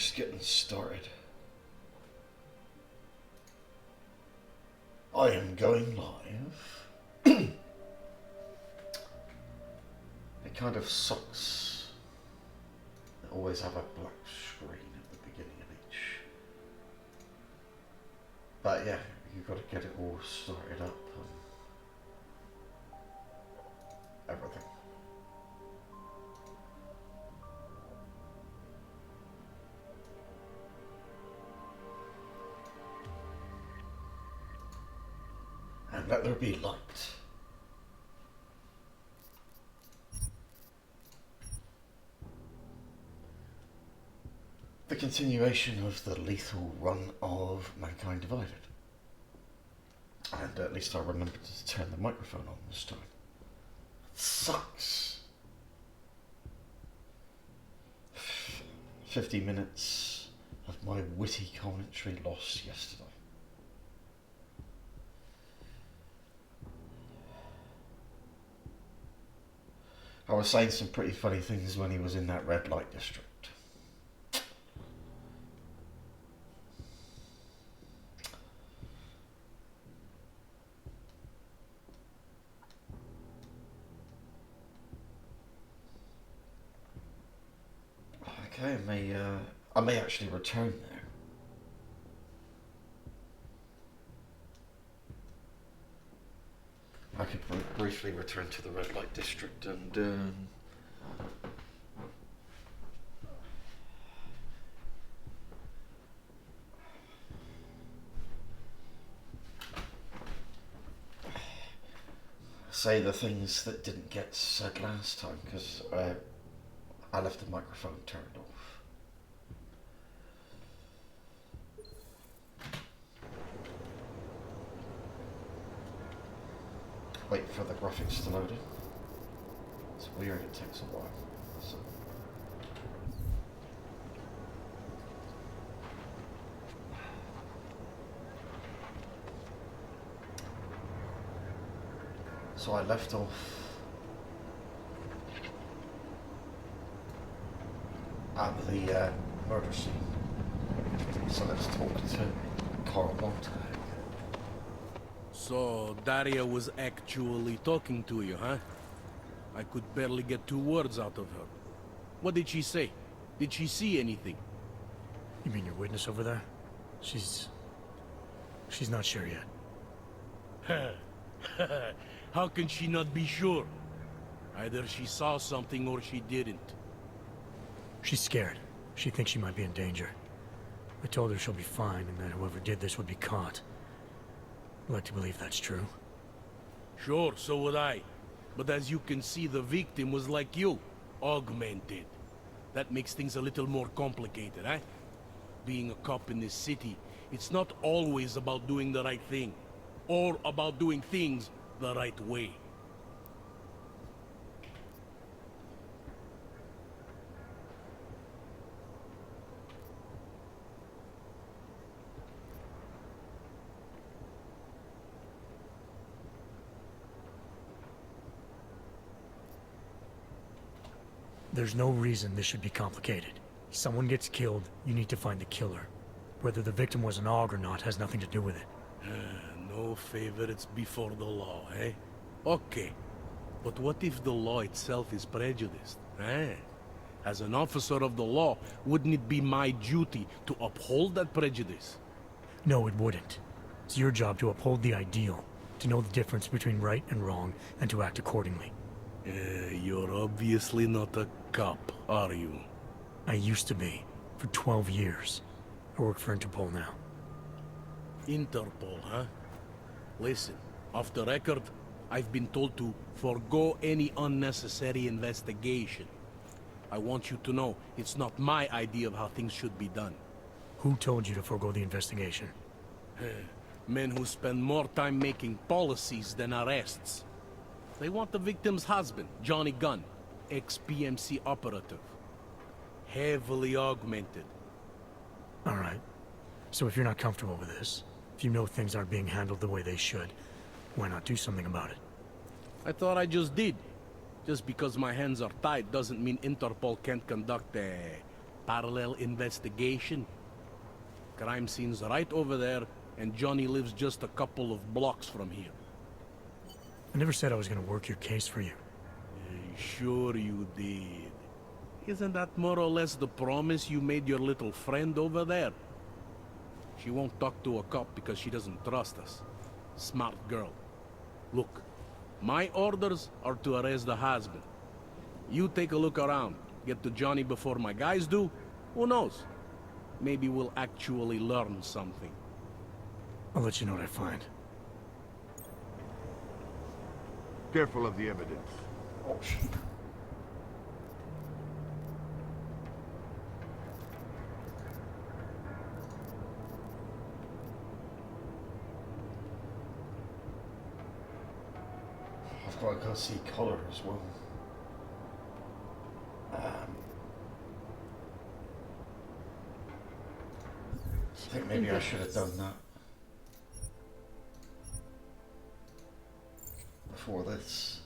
just getting started. I am going live. It kind of sucks. I always have a black screen at the beginning of each. But yeah, you've got to get it all started up and everything. And let there be light. The continuation of the lethal run of Mankind Divided. And at least I remembered to turn the microphone on this time. It sucks. 50 minutes of my witty commentary lost yesterday. I was saying some pretty funny things when he was in that red light district. Okay, I may actually return there. I could briefly return to the red light district and say the things that didn't get said last time, because I left the microphone turned off. Wait for the graphics to load in. It's weird, it takes a while. So I left off at the murder scene. So let's talk to Carl Montag. So, Daria was actually talking to you, huh? I could barely get 2 words out of her. What did she say? Did she see anything? You mean your witness over there? She's not sure yet. How can she not be sure? Either she saw something or she didn't. She's scared. She thinks she might be in danger. I told her she'll be fine and that whoever did this would be caught. I'd like to believe that's true. Sure, so would I. But as you can see, the victim was like you, augmented. That makes things a little more complicated, eh? Being a cop in this city, it's not always about doing the right thing, or about doing things the right way. There's no reason this should be complicated. Someone gets killed, you need to find the killer. Whether the victim was an AUG or not has nothing to do with it. No favorites before the law, eh? Okay. But what if the law itself is prejudiced, eh? As an officer of the law, wouldn't it be my duty to uphold that prejudice? No, it wouldn't. It's your job to uphold the ideal, to know the difference between right and wrong, and to act accordingly. You're obviously not a cop, are you? I used to be, for 12 years. I work for Interpol now. Interpol, huh? Listen, off the record, I've been told to forgo any unnecessary investigation. I want you to know, it's not my idea of how things should be done. Who told you to forego the investigation? Men who spend more time making policies than arrests. They want the victim's husband, Johnny Gunn, ex-PMC operative. Heavily augmented. All right. So if you're not comfortable with this, if you know things aren't being handled the way they should, why not do something about it? I thought I just did. Just because my hands are tied doesn't mean Interpol can't conduct a Parallel investigation. Crime scene's right over there, and Johnny lives just a couple of blocks from here. I never said I was gonna work your case for you. Sure you did. Isn't that more or less the promise you made your little friend over there? She won't talk to a cop because she doesn't trust us. Smart girl. Look, my orders are to arrest the husband. You take a look around. Get to Johnny before my guys do. Who knows? Maybe we'll actually learn something. I'll let you know what I find. Careful of the evidence. Oh, shit. I've got to go see Collar as well. I think maybe I should have done that before this.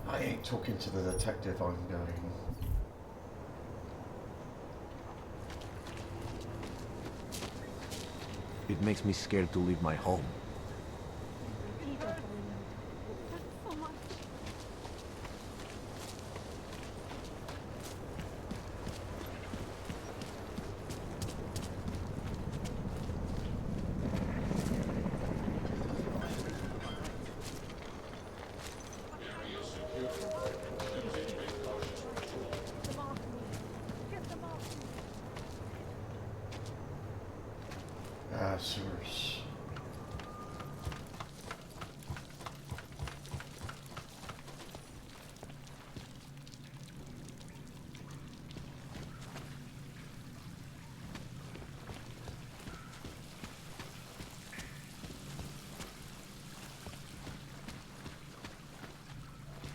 I ain't talking to the detective, I'm going. It makes me scared to leave my home. Sewers.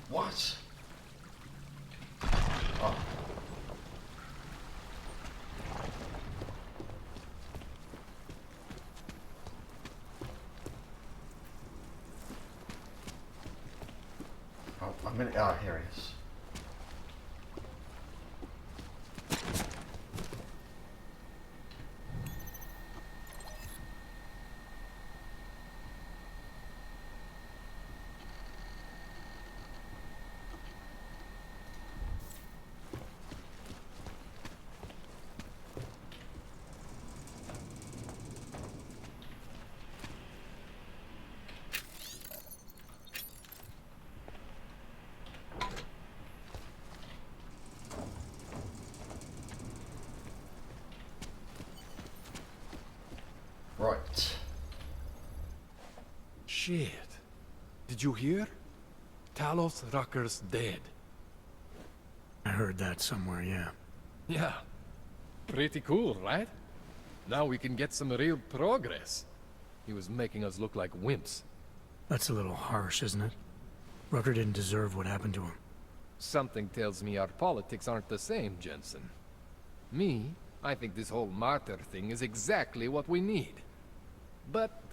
What? Oh. I'm gonna, ah, here it is. Right. Shit. Did you hear? Talos Rucker's dead. I heard that somewhere, yeah. Yeah. Pretty cool, right? Now we can get some real progress. He was making us look like wimps. That's a little harsh, isn't it? Rucker didn't deserve what happened to him. Something tells me our politics aren't the same, Jensen. I think this whole martyr thing is exactly what we need. But,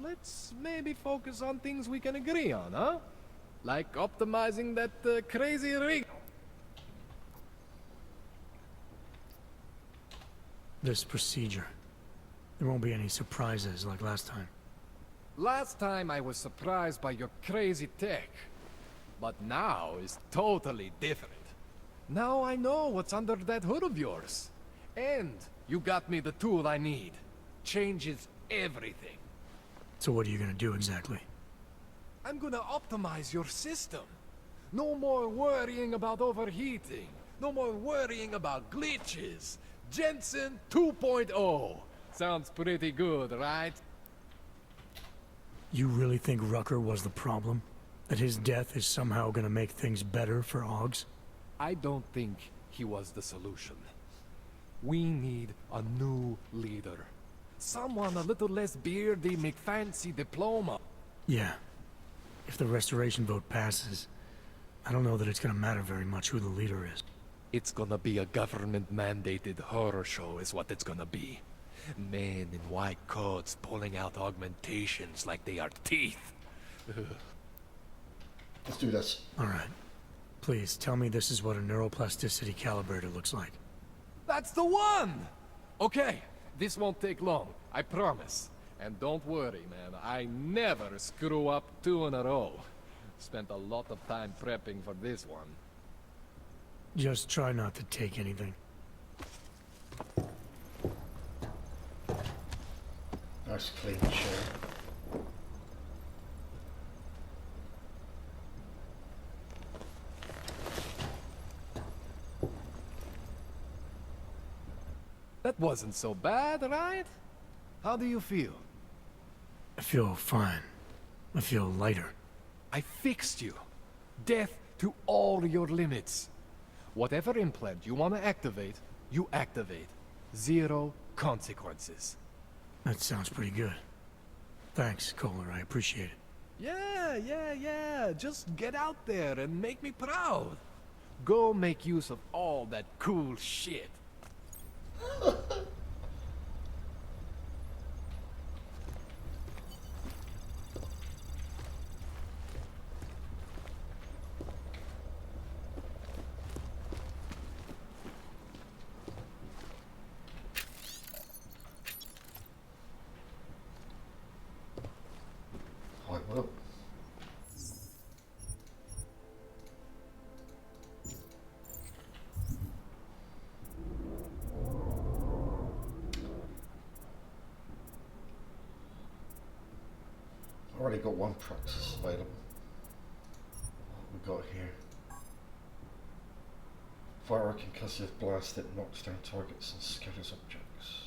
let's maybe focus on things we can agree on, huh? Like optimizing that crazy rig. This procedure. There won't be any surprises like last time. Last time I was surprised by your crazy tech. But now is totally different. Now I know what's under that hood of yours. And you got me the tool I need. Changes everything. So what are you gonna do exactly? I'm gonna optimize your system. No more worrying about overheating. No more worrying about glitches. Jensen 2.0. Sounds pretty good, right? You really think Rucker was the problem? That his death is somehow gonna make things better for Augs? I don't think he was the solution. We need a new leader. Someone a little less beardy, McFancy diploma. Yeah. If the restoration vote passes, I don't know that it's gonna matter very much who the leader is. It's gonna be a government-mandated horror show is what it's gonna be. Men in white coats pulling out augmentations like they are teeth. Let's do this. All right. Please, tell me this is what a neuroplasticity calibrator looks like. That's the one! Okay, this won't take long, I promise. And don't worry, man, I never screw up 2 in a row. Spent a lot of time prepping for this one. Just try not to take anything. Nice clean shirt. That wasn't so bad, right? How do you feel? I feel fine. I feel lighter. I fixed you. Death to all your limits. Whatever implant you want to activate, you activate. 0 consequences. That sounds pretty good. Thanks, Kohler. I appreciate it. Yeah. Just get out there and make me proud. Go make use of all that cool shit. I will. Already got one practice available. What we got here? Fire a concussive blast that knocks down targets and scatters objects.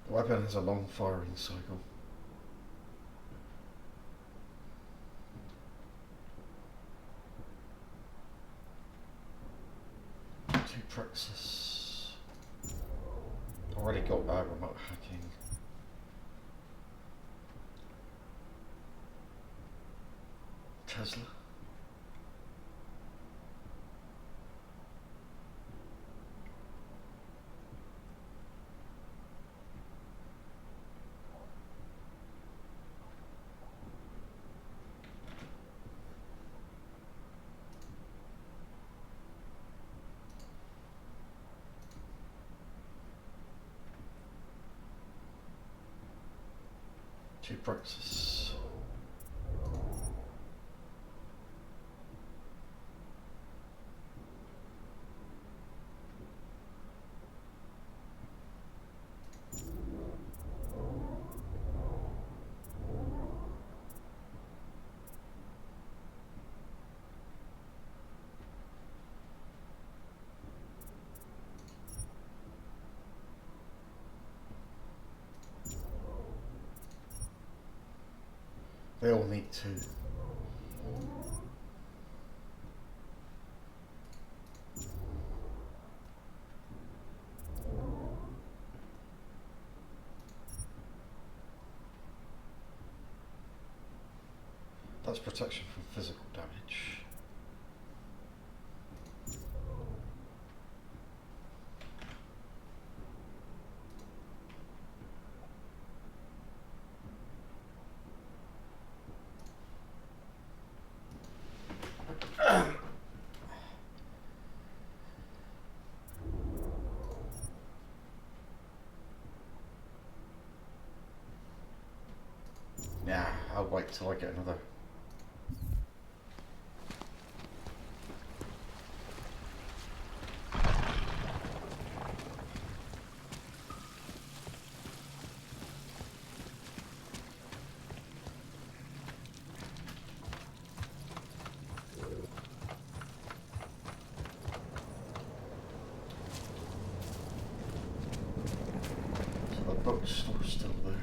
The weapon has a long firing cycle. Two praxis. Already got remote hacking. Tesla. Two praxis. They all need two. That's protection from physical damage. Nah, I'll wait till I get another. So the bookstore's still there.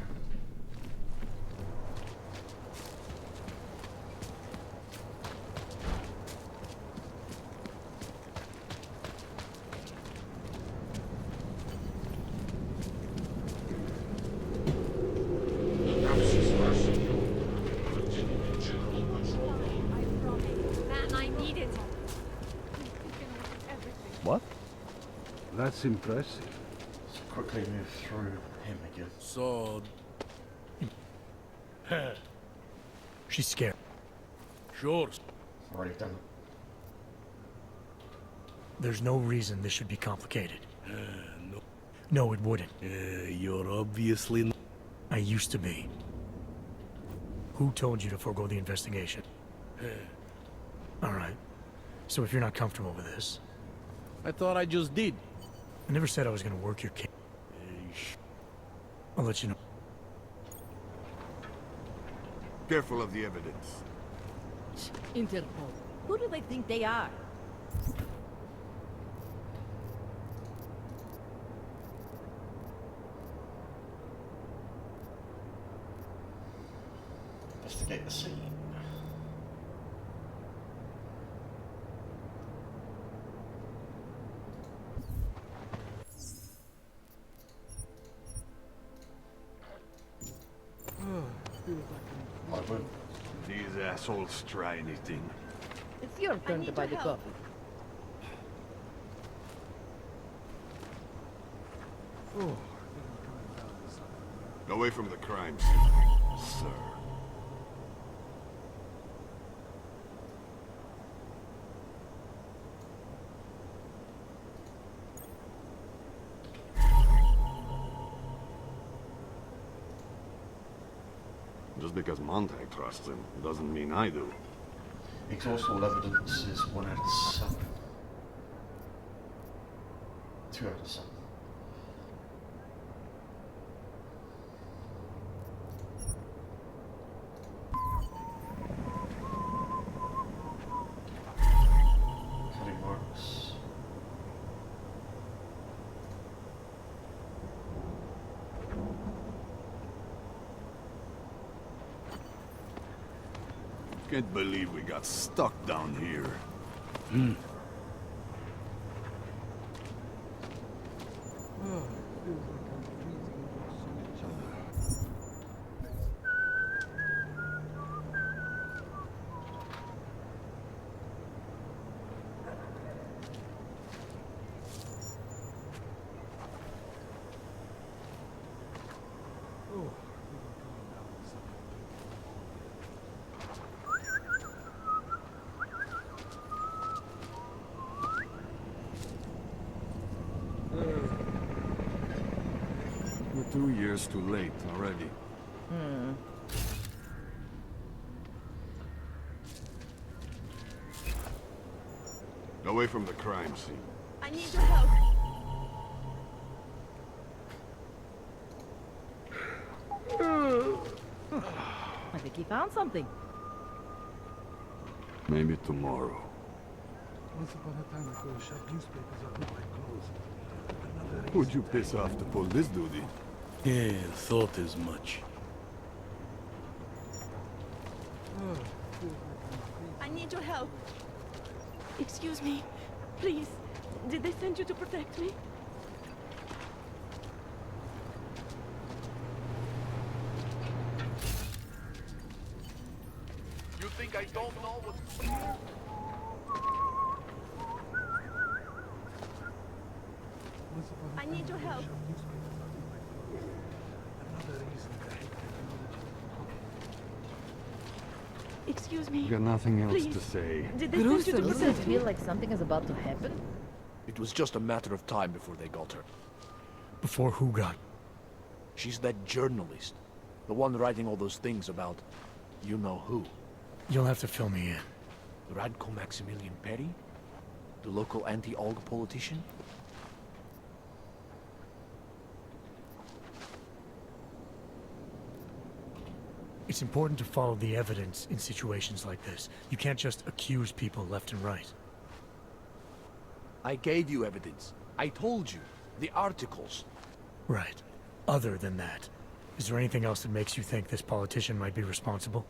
What? That's impressive. Let's quickly move through him again. So, She's scared. sure. Already done it. There's no reason this should be complicated. No. No, it wouldn't. You're obviously... I used to be. Who told you to forego the investigation? Alright. So if you're not comfortable with this... I thought I just did. I never said I was gonna work your case. I'll let you know. Careful of the evidence. Interpol. Who do they think they are? Investigate the scene. I wouldn't. These assholes try anything. It's your turn to buy the coffee. Away from the crime scene, sir. Just because Montag trusts him doesn't mean I do. Exhaust all evidence is 1 out of 7. 2 out of 7. Cutting marks. Can't believe we got stuck down here. We're 2 years too late already. Away from the crime scene. I need your help. I think he found something. Maybe tomorrow. Who'd you piss off to pull this duty? Yeah, thought as much. I need your help. Excuse me. Please. Did they send you to protect me? You think I don't know what's... I need your help. Excuse me. Got nothing else Please. to say. Did they send you to Doesn't protect it me? feel like something is about to happen? It was just a matter of time before they got her. Before who got... She's that journalist. The one writing all those things about... you know who. You'll have to fill me in. Radko Maximilian Perry? The local anti-Olg politician? It's important to follow the evidence in situations like this. You can't just accuse people left and right. I gave you evidence. I told you. The articles. Right. Other than that, is there anything else that makes you think this politician might be responsible?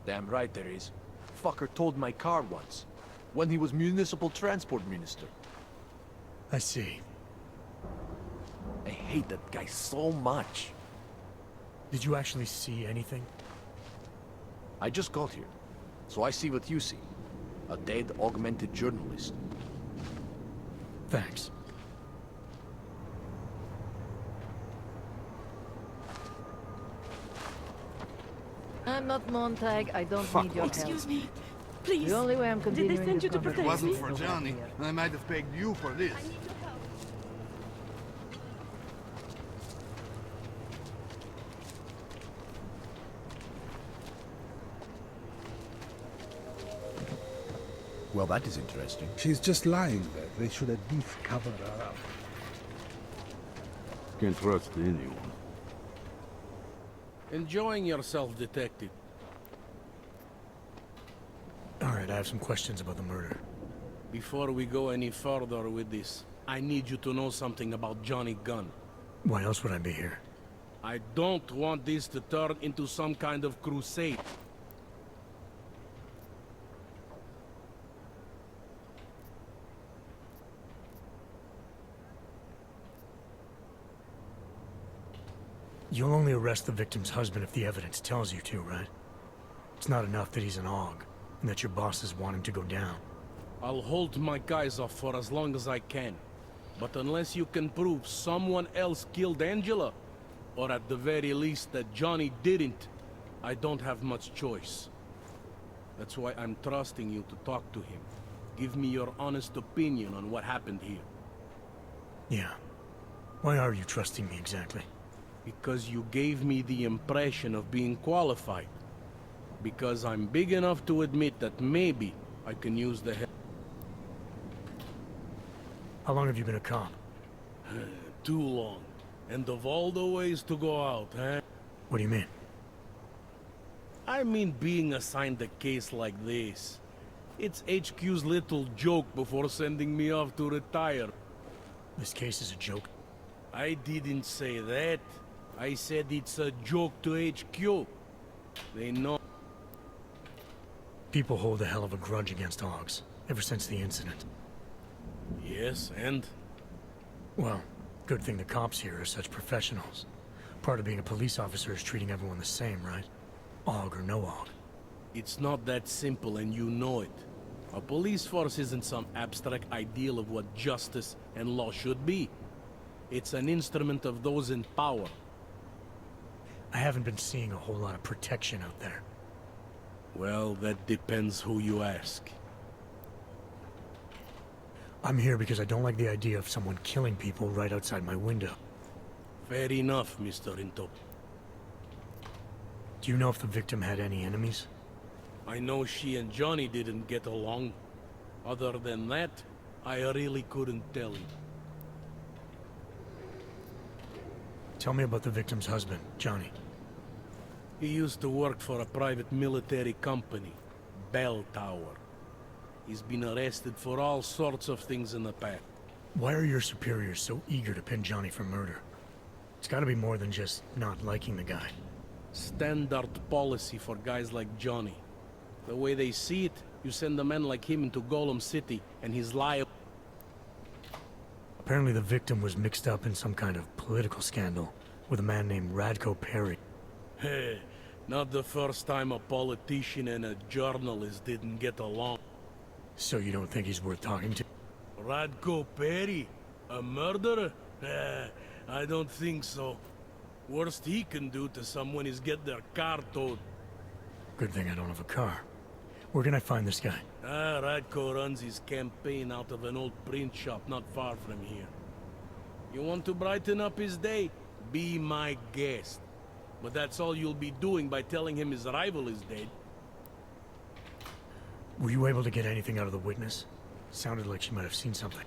Damn right there is. Fucker towed my car once. When he was municipal transport minister. I see. I hate that guy so much. Did you actually see anything? I just got here. So I see what you see. A dead, augmented journalist. Thanks. I'm not Montag. I don't need your help. Excuse me. Please. The only way I'm Did continuing they send you to this protect conversation me? is over here. I might have pegged you for this. I need your help. Well, that is interesting. She's just lying there. They should at least cover her up. Can't trust anyone. Enjoying yourself, detective. Alright, I have some questions about the murder. Before we go any further with this, I need you to know something about Johnny Gunn. Why else would I be here? I don't want this to turn into some kind of crusade. You'll only arrest the victim's husband if the evidence tells you to, right? It's not enough that he's an AUG, and that your bosses want him to go down. I'll hold my guys off for as long as I can. But unless you can prove someone else killed Angela, or at the very least that Johnny didn't, I don't have much choice. That's why I'm trusting you to talk to him. Give me your honest opinion on what happened here. Yeah. Why are you trusting me exactly? Because you gave me the impression of being qualified. Because I'm big enough to admit that maybe I can use the help. How long have you been a cop? Too long. And of all the ways to go out, huh? What do you mean? I mean being assigned a case like this. It's HQ's little joke before sending me off to retire. This case is a joke. I didn't say that. I said it's a joke to HQ. They know. People hold a hell of a grudge against AUGs, ever since the incident. Yes, and? Well, good thing the cops here are such professionals. Part of being a police officer is treating everyone the same, right? AUG or no AUG. It's not that simple, and you know it. A police force isn't some abstract ideal of what justice and law should be. It's an instrument of those in power. I haven't been seeing a whole lot of protection out there. Well, that depends who you ask. I'm here because I don't like the idea of someone killing people right outside my window. Fair enough, Mr. Into. Do you know if the victim had any enemies? I know she and Johnny didn't get along. Other than that, I really couldn't tell you. Tell me about the victim's husband, Johnny. He used to work for a private military company, Bell Tower. He's been arrested for all sorts of things in the past. Why are your superiors so eager to pin Johnny for murder? It's gotta be more than just not liking the guy. Standard policy for guys like Johnny. The way they see it, you send a man like him into Golem City, and he's liable. Apparently the victim was mixed up in some kind of political scandal with a man named Radko Perry. Hey, not the first time a politician and a journalist didn't get along. So you don't think he's worth talking to? Radko Perry? A murderer? I don't think so. Worst he can do to someone is get their car towed. Good thing I don't have a car. Where can I find this guy? Radko runs his campaign out of an old print shop not far from here. You want to brighten up his day? Be my guest. But that's all you'll be doing by telling him his rival is dead. Were you able to get anything out of the witness? Sounded like she might have seen something.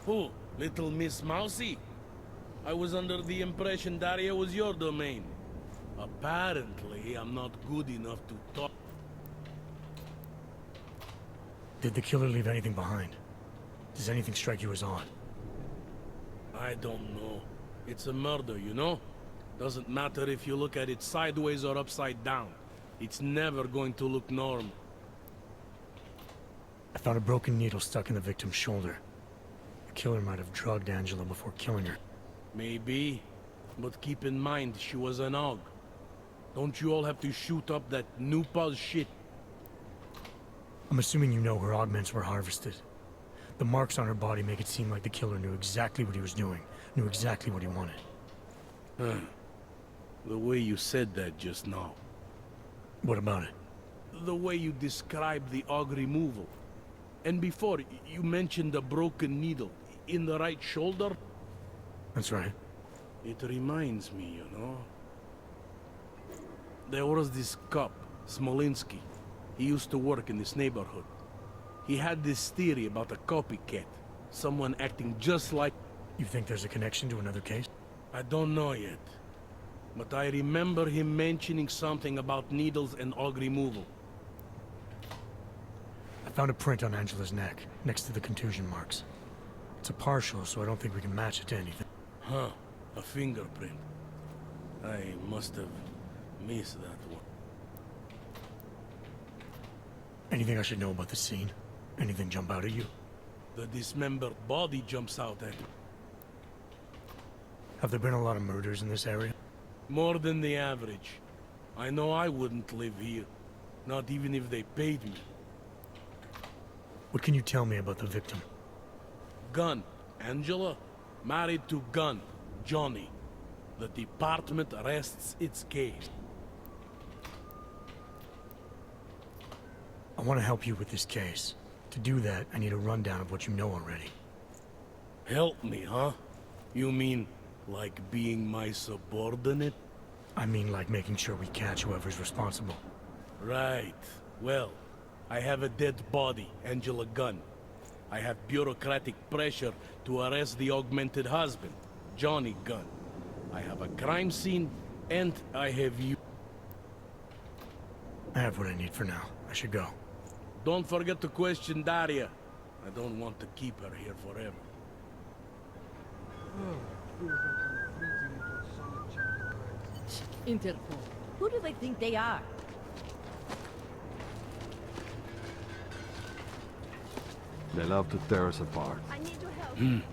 Who? Little Miss Mousy? I was under the impression Daria was your domain. Apparently, I'm not good enough to talk. Did the killer leave anything behind? Does anything strike you as odd? I don't know. It's a murder, you know? Doesn't matter if you look at it sideways or upside down. It's never going to look normal. I found a broken needle stuck in the victim's shoulder. The killer might have drugged Angela before killing her. Maybe, but keep in mind she was an AUG. Don't you all have to shoot up that Nupal shit? I'm assuming you know her augments were harvested. The marks on her body make it seem like the killer knew exactly what he was doing, knew exactly what he wanted. The way you said that just now. What about it? The way you described the Og removal. And before, you mentioned a broken needle in the right shoulder. That's right. It reminds me, you know. There was this cop, Smolinski. He used to work in this neighborhood. He had this theory about a copycat. Someone acting just like... You think there's a connection to another case? I don't know yet. But I remember him mentioning something about needles and Og removal. I found a print on Angela's neck, next to the contusion marks. It's a partial, so I don't think we can match it to anything. Huh. A fingerprint. I must have missed that one. Anything I should know about the scene? Anything jump out at you? The dismembered body jumps out at me. Have there been a lot of murders in this area? More than the average. I know I wouldn't live here. Not even if they paid me. What can you tell me about the victim? Gunn, Angela, married to Gunn, Johnny. The department rests its case. I want to help you with this case. To do that, I need a rundown of what you know already. Help me, huh? You mean, like being my subordinate? I mean like making sure we catch whoever's responsible. Right. Well, I have a dead body, Angela Gunn. I have bureaucratic pressure to arrest the augmented husband, Johnny Gunn. I have a crime scene, and I have you. I have what I need for now. I should go. Don't forget to question Daria. I don't want to keep her here forever. Interpol. Who do they think they are? They love to tear us apart. I need your help.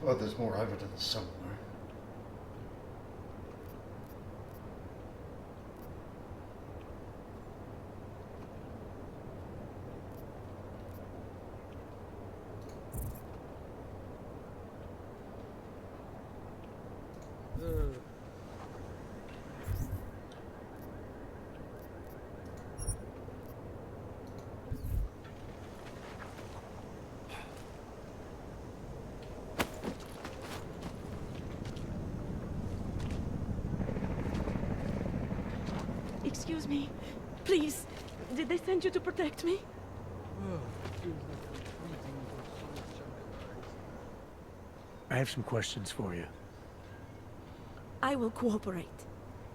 Well, there's more evidence somewhere. Excuse me. Please. Did they send you to protect me? I have some questions for you. I will cooperate.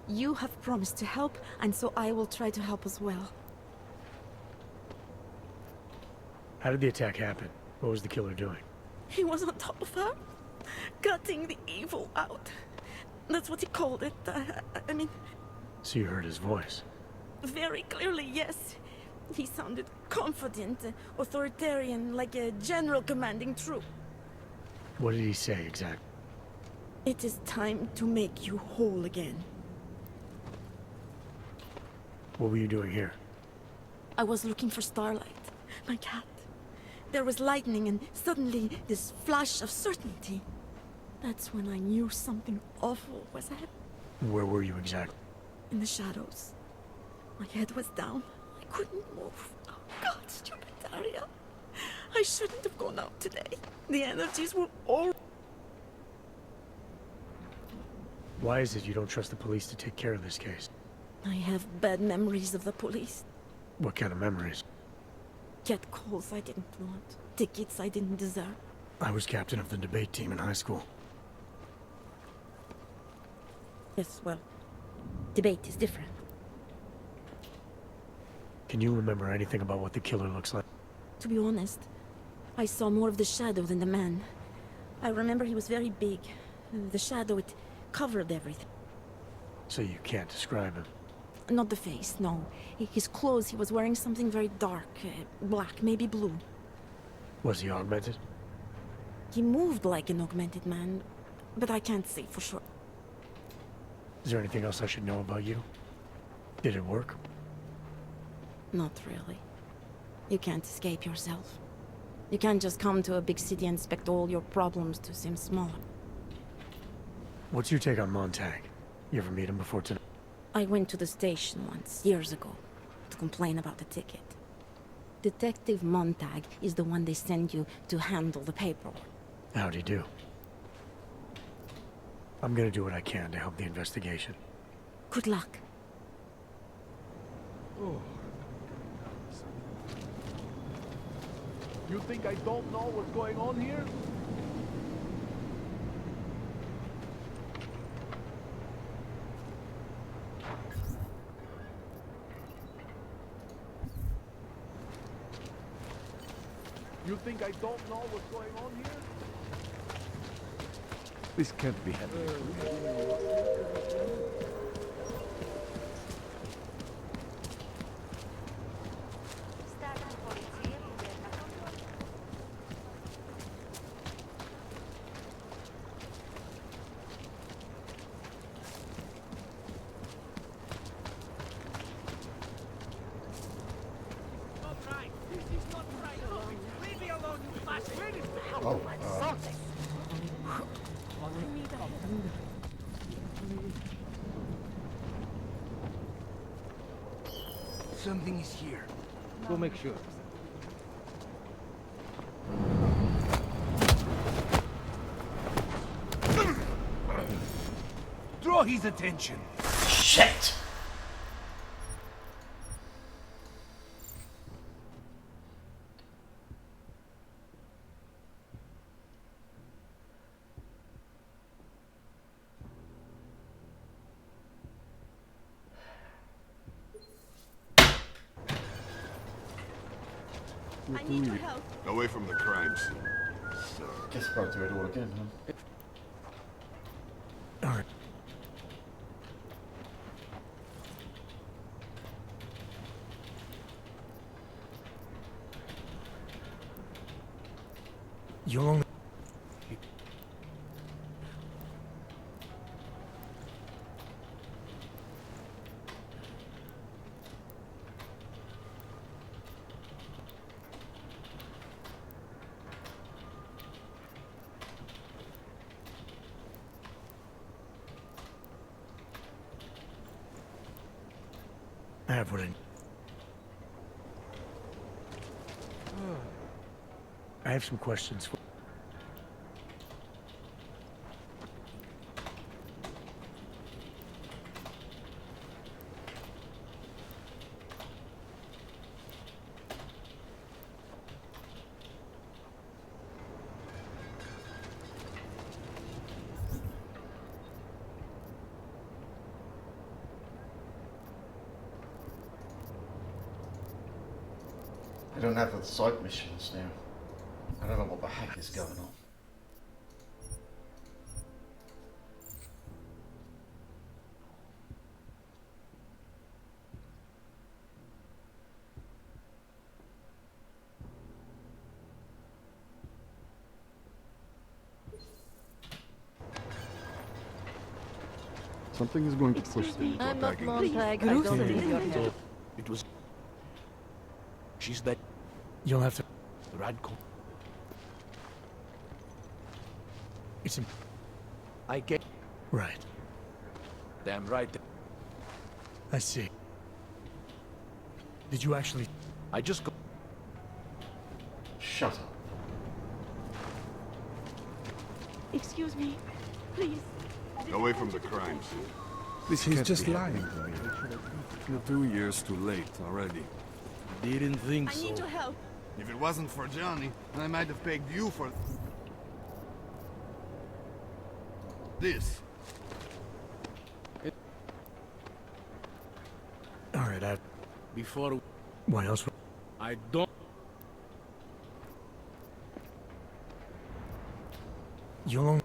You have promised to help, and so I will try to help as well. How did the attack happen? What was the killer doing? He was on top of her, cutting the evil out. That's what he called it. I mean... So you heard his voice? Very clearly, yes. He sounded confident, authoritarian, like a general commanding troop. What did he say exactly? It is time to make you whole again. What were you doing here? I was looking for Starlight, my cat. There was lightning and suddenly this flash of certainty. That's when I knew something awful was ahead. Where were you exactly? In the shadows. My head was down. I couldn't move. Oh God, stupid Daria. I shouldn't have gone out today. The energies were all... Why is it you don't trust the police to take care of this case? I have bad memories of the police. What kind of memories? Get calls I didn't want. Tickets I didn't deserve. I was captain of the debate team in high school. Yes, well, debate is different. Can you remember anything about what the killer looks like? To be honest, I saw more of the shadow than the man. I remember he was very big. The shadow, it covered everything. So you can't describe him? Not the face, no. His clothes, he was wearing something very dark. Black, maybe blue. Was he augmented? He moved like an augmented man, but I can't say for sure. Is there anything else I should know about you? Did it work? Not really. You can't escape yourself. You can't just come to a big city and expect all your problems to seem small. What's your take on Montag? You ever meet him before tonight? I went to the station once, years ago, to complain about the ticket. Detective Montag is the one they send you to handle the paperwork. How'd he do? I'm gonna do what I can to help the investigation. Good luck. You think I don't know what's going on here? You think I don't know what's going on here? This can't be happening. Oh, Something is here. Go make sure. Draw his attention. shit! I need your help. Away from the crime scene. So, Guess I've got to do it all again, huh? Alright. You'll only... I have what I have some questions for... I don't have the side missions now. I don't know what the heck is going on. something is going to push them into I'm not attacking. Montag. I don't need your help. It was... She's that You'll have to... radical. It's... I get... Right. Damn right. I see. Did you actually... I just go... Shut up. Excuse me, please. Away from the crime scene. This He's can't just be lying. You're 2 years too late already. Didn't think I so. need your help. If it wasn't for Johnny, I might have pegged you for this. Alright, Before... what else? I don't... You'll only...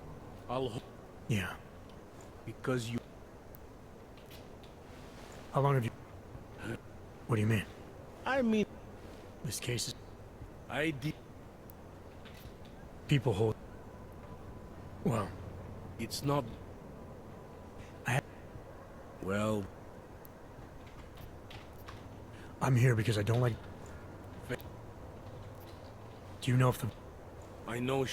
I'll... Yeah. Because you... How long have you... What do you mean? I mean... This case is... I did... People hold... Well, It's not... Well, I'm here because I don't like... Do you know if the... I know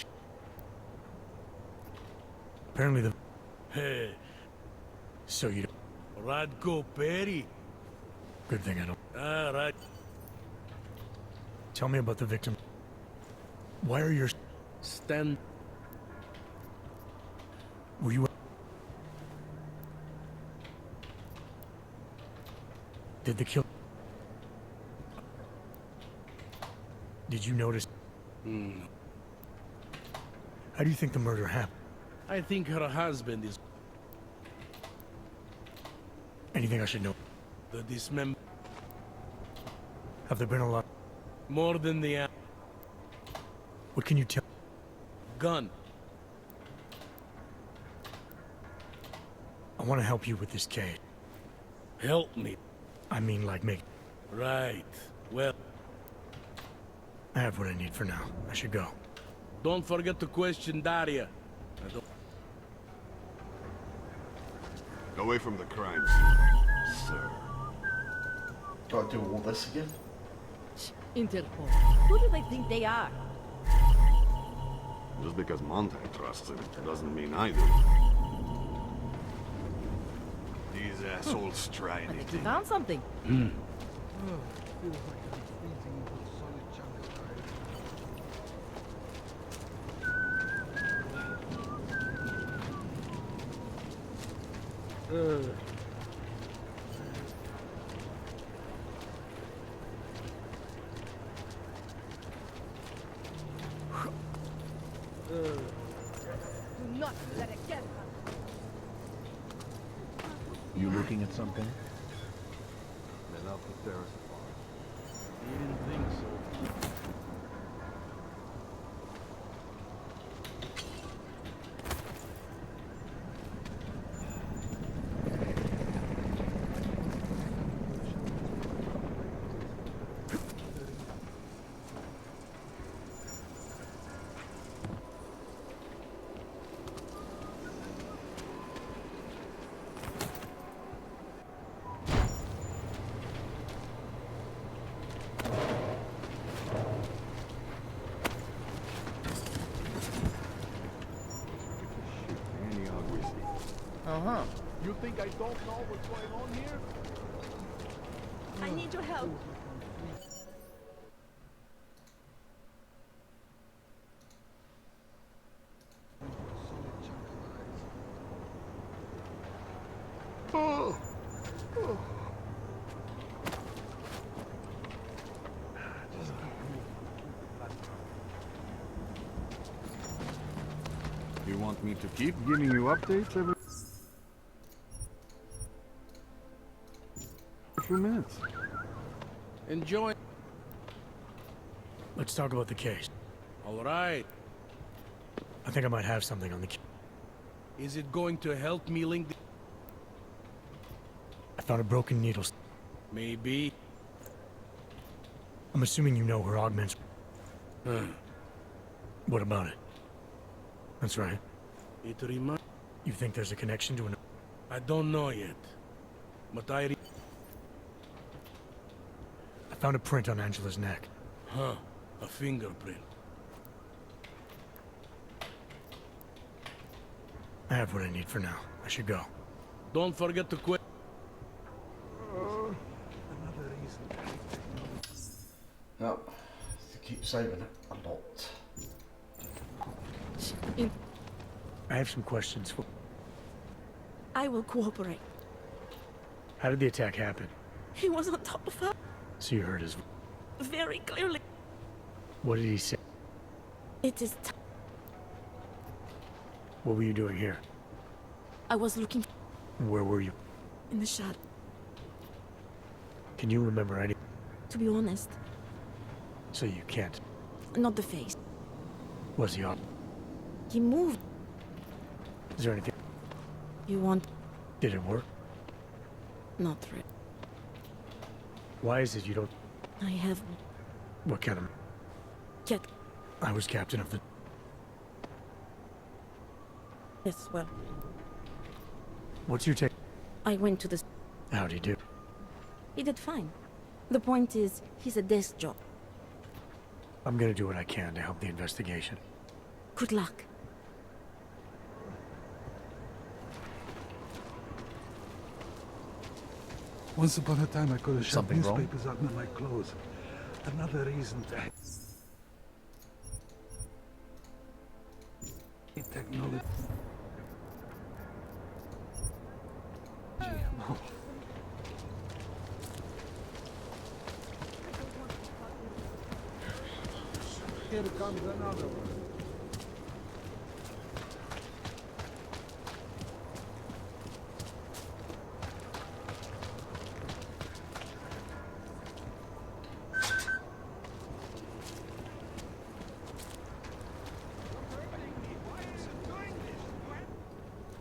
Apparently the... Hey, So you... Radko Perry. Good thing I don't... Right. Tell me about the victim. Why are your... Stand. Were you... Did the kill... Did you notice... How do you think the murder happened? I think her husband is Anything I should know? the dismember. Have there been a lot... More than the What can you tell... gun. I want to help you with this case. Help me. I mean, like, make... Right. Well, I have what I need for now. I should go. don't forget to question Daria. I don't... Away from the crime scene, sir. Gotta do all this again? Interpol. Who do they think they are? Just because Montag trusts him doesn't mean I do. These assholes try I think we anything. found something. Do not let it get us. You looking at something? Then I'll prepare us a You didn't think so. Uh-huh. You think I don't know what's going on here? I need your help. You want me to keep giving you updates every few minutes? Enjoy. Let's talk about the case. All right. I think I might have something on the... Is it going to help me link the... I found a broken needle. Maybe. I'm assuming you know where augments... Huh. What about it? That's right. It reminds... You think there's a connection to an... I don't know yet. But I found a print on Angela's neck. Huh. A fingerprint. I have what I need for now. I should go. Don't forget to quit. No. To keep saving it a lot. I have some questions for... I will cooperate. How did the attack happen? He was on top of her. So you heard his... Very clearly. What did he say? It is What were you doing here? I was looking Where were you? in the shadow. Can you remember any... To be honest, So you can't. not the face. Was he on? He moved. Is there anything... You want... Did it work? Not really. Why is it you don't... I have... What kind of... Cat. I was captain of the... Yes, well, What's your take? I went to the... How'd he do? He did fine. The point is, he's a desk job. I'm gonna do what I can to help the investigation. Good luck. Once upon a time, I could have shoved Something wrong? newspapers under my clothes. Another reason to... Technology. Here comes another one.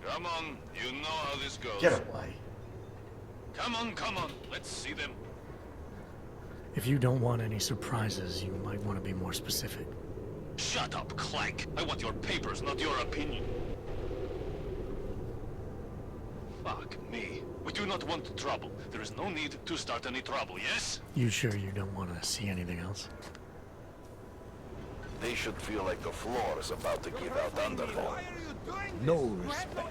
Come on, you know how this goes. Get away. Come on, let's see them. If you don't want any surprises, you might want to be more specific. Shut up, Clank. I want your papers, not your opinion. Fuck me. We do not want trouble. There is no need to start any trouble, yes? You sure you don't want to see anything else? They should feel like the floor is about to give out under them. No respect.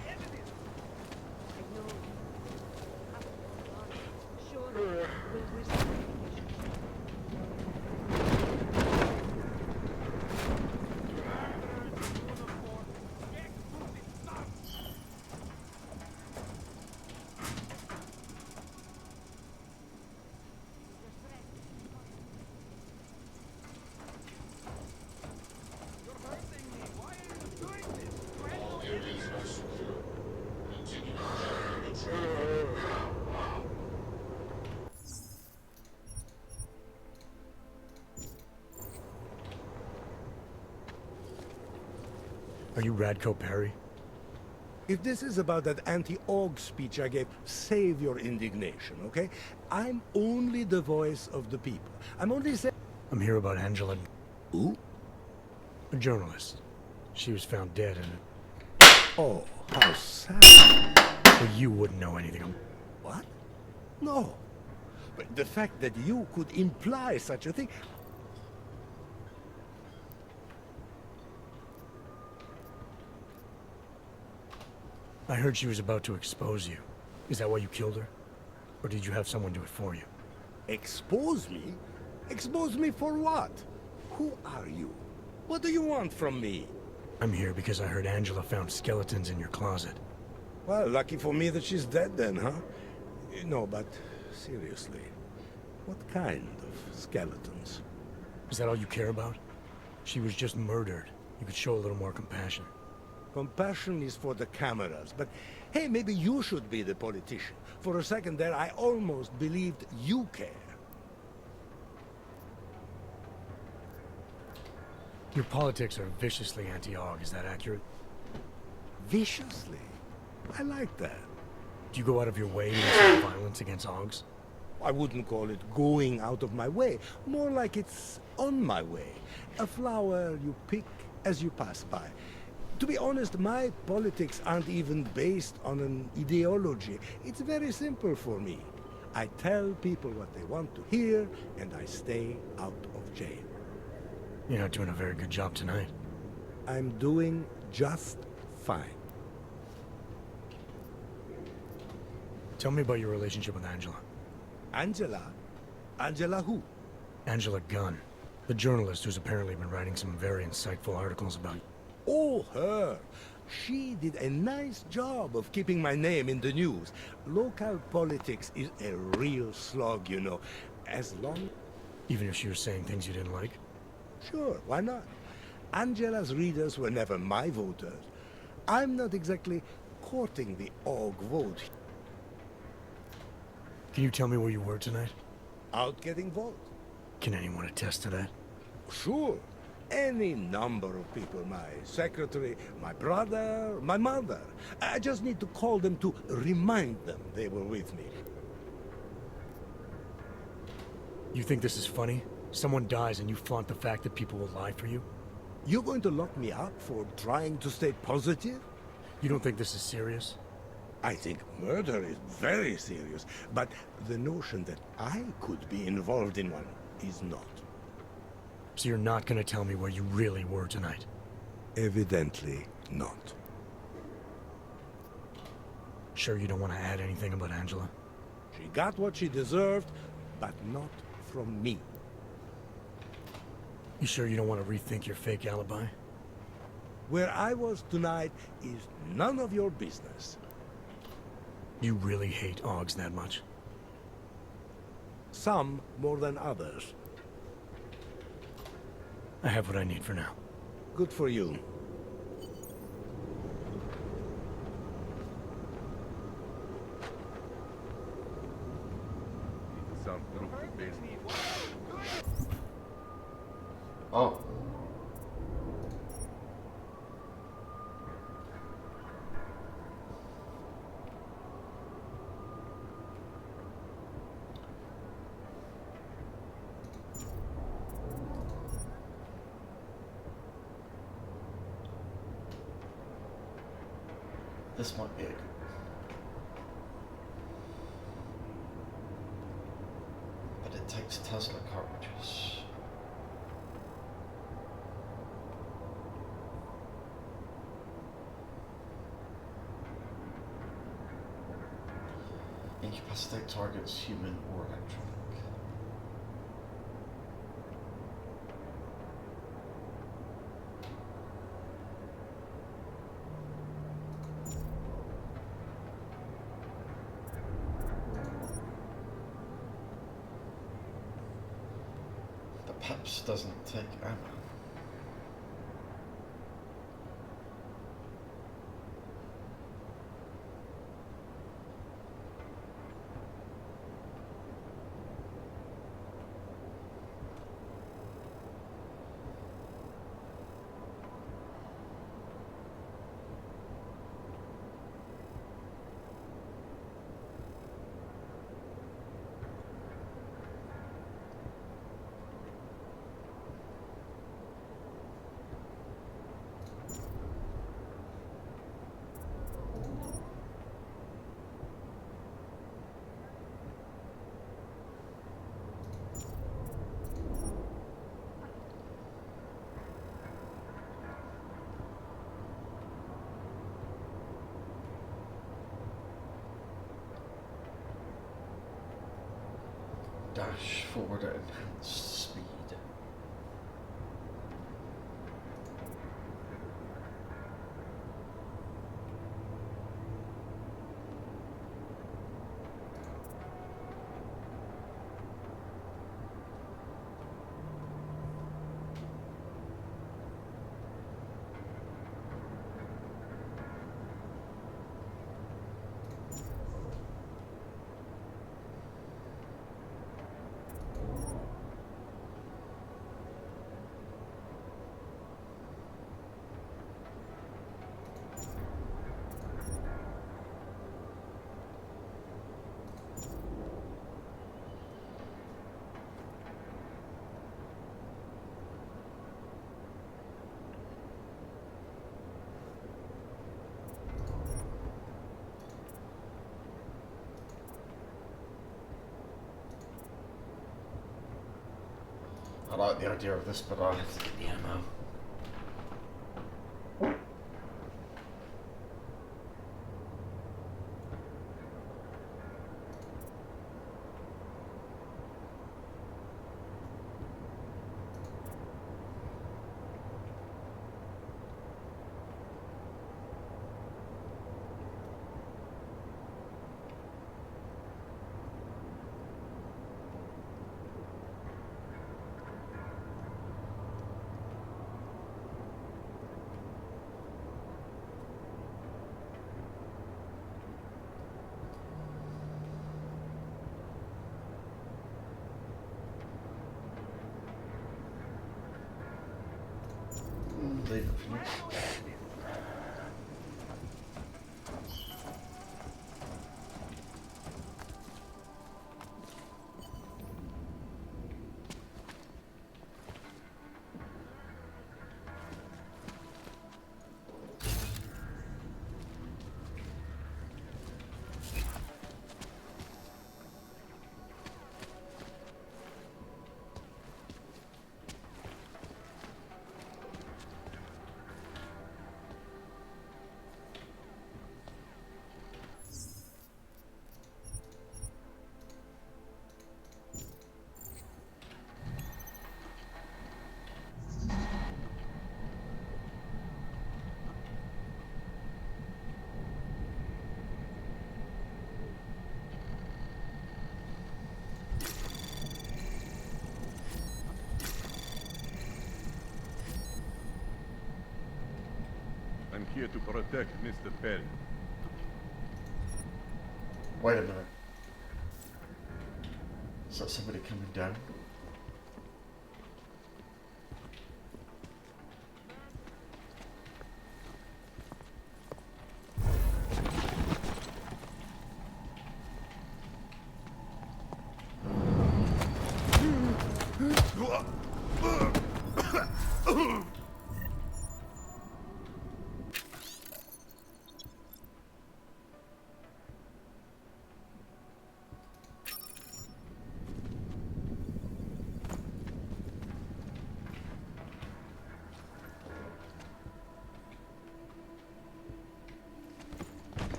Are you Radko Perry? If this is about that anti-Aug speech I gave, save your indignation, okay? I'm only the voice of the people. I'm only saying... I'm here about Angela. Who? A journalist. She was found dead in Oh, how sad. Well, you wouldn't know anything. What? No. But the fact that you could imply such a thing... I heard she was about to expose you. Is that why you killed her? Or did you have someone do it for you? Expose me? Expose me for what? Who are you? What do you want from me? I'm here because I heard Angela found skeletons in your closet. Well, lucky for me that she's dead then, huh? No, but seriously, what kind of skeletons? Is that all you care about? She was just murdered. You could show a little more compassion. Compassion is for the cameras, but hey, maybe you should be the politician. For a second there, I almost believed you care. Your politics are viciously anti-Aug, is that accurate? Viciously? I like that. Do you go out of your way to incite violence against Augs? I wouldn't call it going out of my way. More like it's on my way. A flower you pick as you pass by. To be honest, my politics aren't even based on an ideology. It's very simple for me. I tell people what they want to hear, and I stay out of jail. You're not doing a very good job tonight. I'm doing just fine. Tell me about your relationship with Angela. Angela? Angela who? Angela Gunn, the journalist who's apparently been writing some very insightful articles about you. Oh, her. She did a nice job of keeping my name in the news. Local politics is a real slog, you know. As long... Even if she was saying things you didn't like? Sure, why not? Angela's readers were never my voters. I'm not exactly courting the Aug vote. Can you tell me where you were tonight? Out getting votes. Can anyone attest to that? Sure. Any number of people. My secretary, my brother, my mother. I just need to call them to remind them they were with me. You think this is funny? Someone dies and you flaunt the fact that people will lie for you? You're going to lock me up for trying to stay positive? You don't think this is serious? I think murder is very serious, but the notion that I could be involved in one is not. So you're not gonna tell me where you really were tonight? Evidently not. Sure you don't want to add anything about Angela? She got what she deserved, but not from me. You sure you don't want to rethink your fake alibi? Where I was tonight is none of your business. You really hate Augs that much? Some more than others. I have what I need for now. Good for you. Oh. This might be a good one. But it takes Tesla cartridges. Incapacitate targets, human or electronic. The PEPS doesn't take ammo. Dash forward at enhanced speed. I like the idea of this, but I have to get the ammo. Leave it for now. to protect Mr. Perry. Wait a minute. Is that somebody coming down?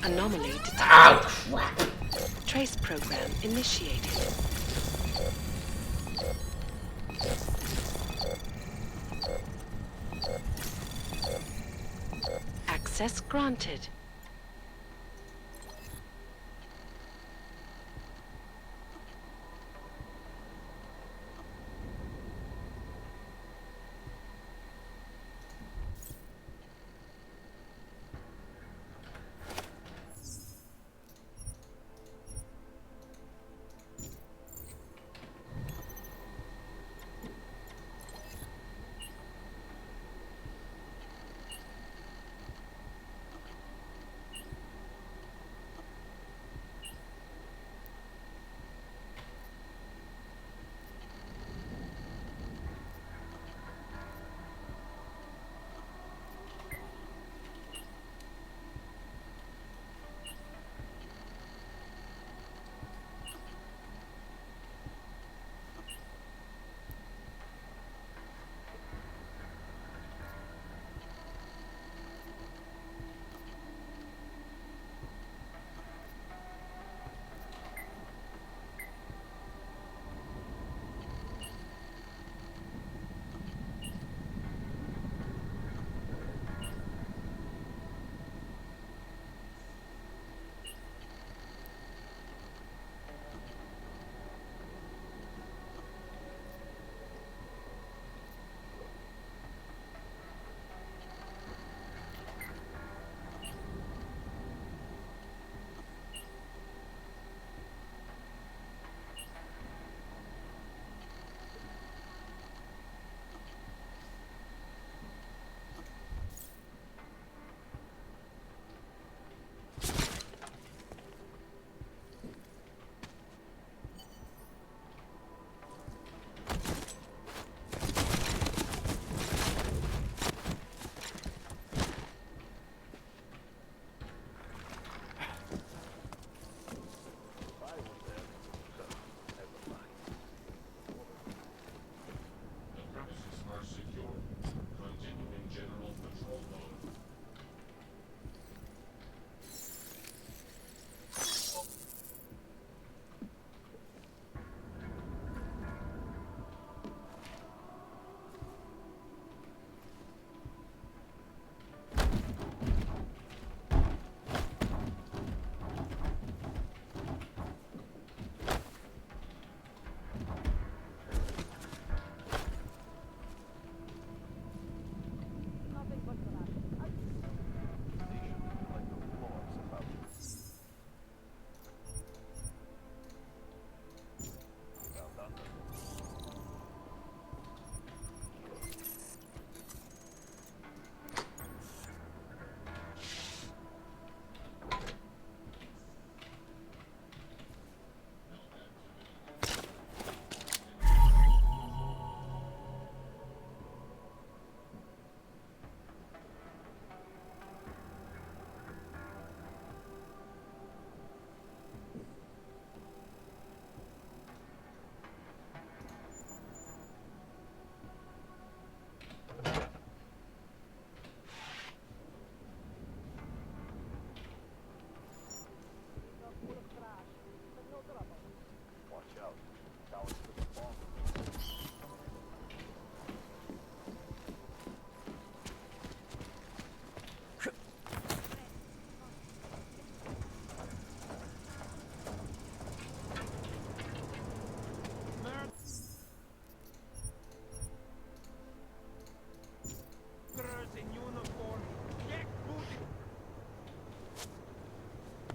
Anomaly detected. Ow, crap! Trace program initiated. Access granted.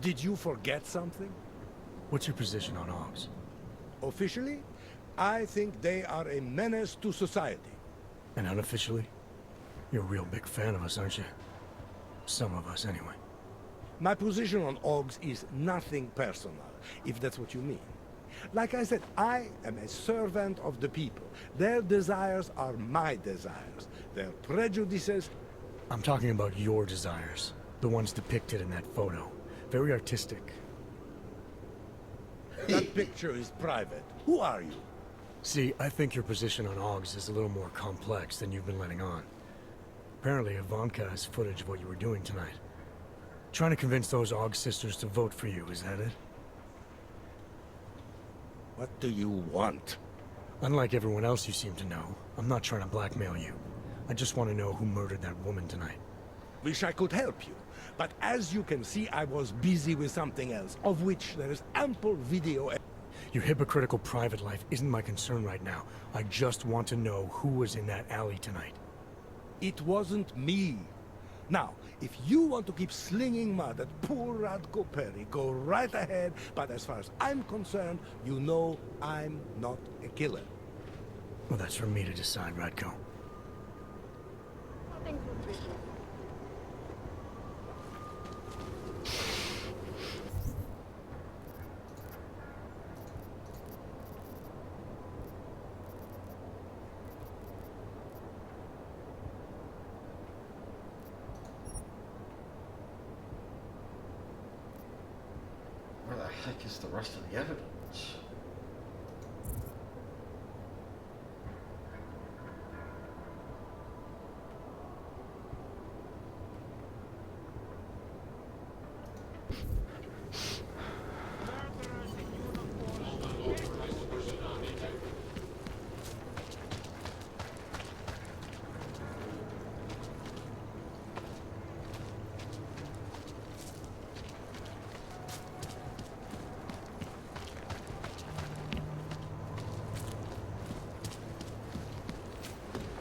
Did you forget something? What's your position on Augs? Officially, I think they are a menace to society. And unofficially? You're a real big fan of us, aren't you? Some of us, anyway. My position on Augs is nothing personal, if that's what you mean. Like I said, I am a servant of the people. Their desires are my desires. Their prejudices... I'm talking about your desires. The ones depicted in that photo. Very artistic. That picture is private. Who are you? See, I think your position on Augs is a little more complex than you've been letting on. Apparently, Ivanka has footage of what you were doing tonight. Trying to convince those Aug sisters to vote for you, is that it? What do you want? Unlike everyone else you seem to know, I'm not trying to blackmail you. I just want to know who murdered that woman tonight. Wish I could help you. But as you can see, I was busy with something else, of which there is ample video. Your hypocritical private life isn't my concern right now. I just want to know who was in that alley tonight. It wasn't me. Now, if you want to keep slinging mud at poor Radko Perry, go right ahead, but as far as I'm concerned, you know I'm not a killer. Well, that's for me to decide, Radko. Where the heck is the rest of the evidence?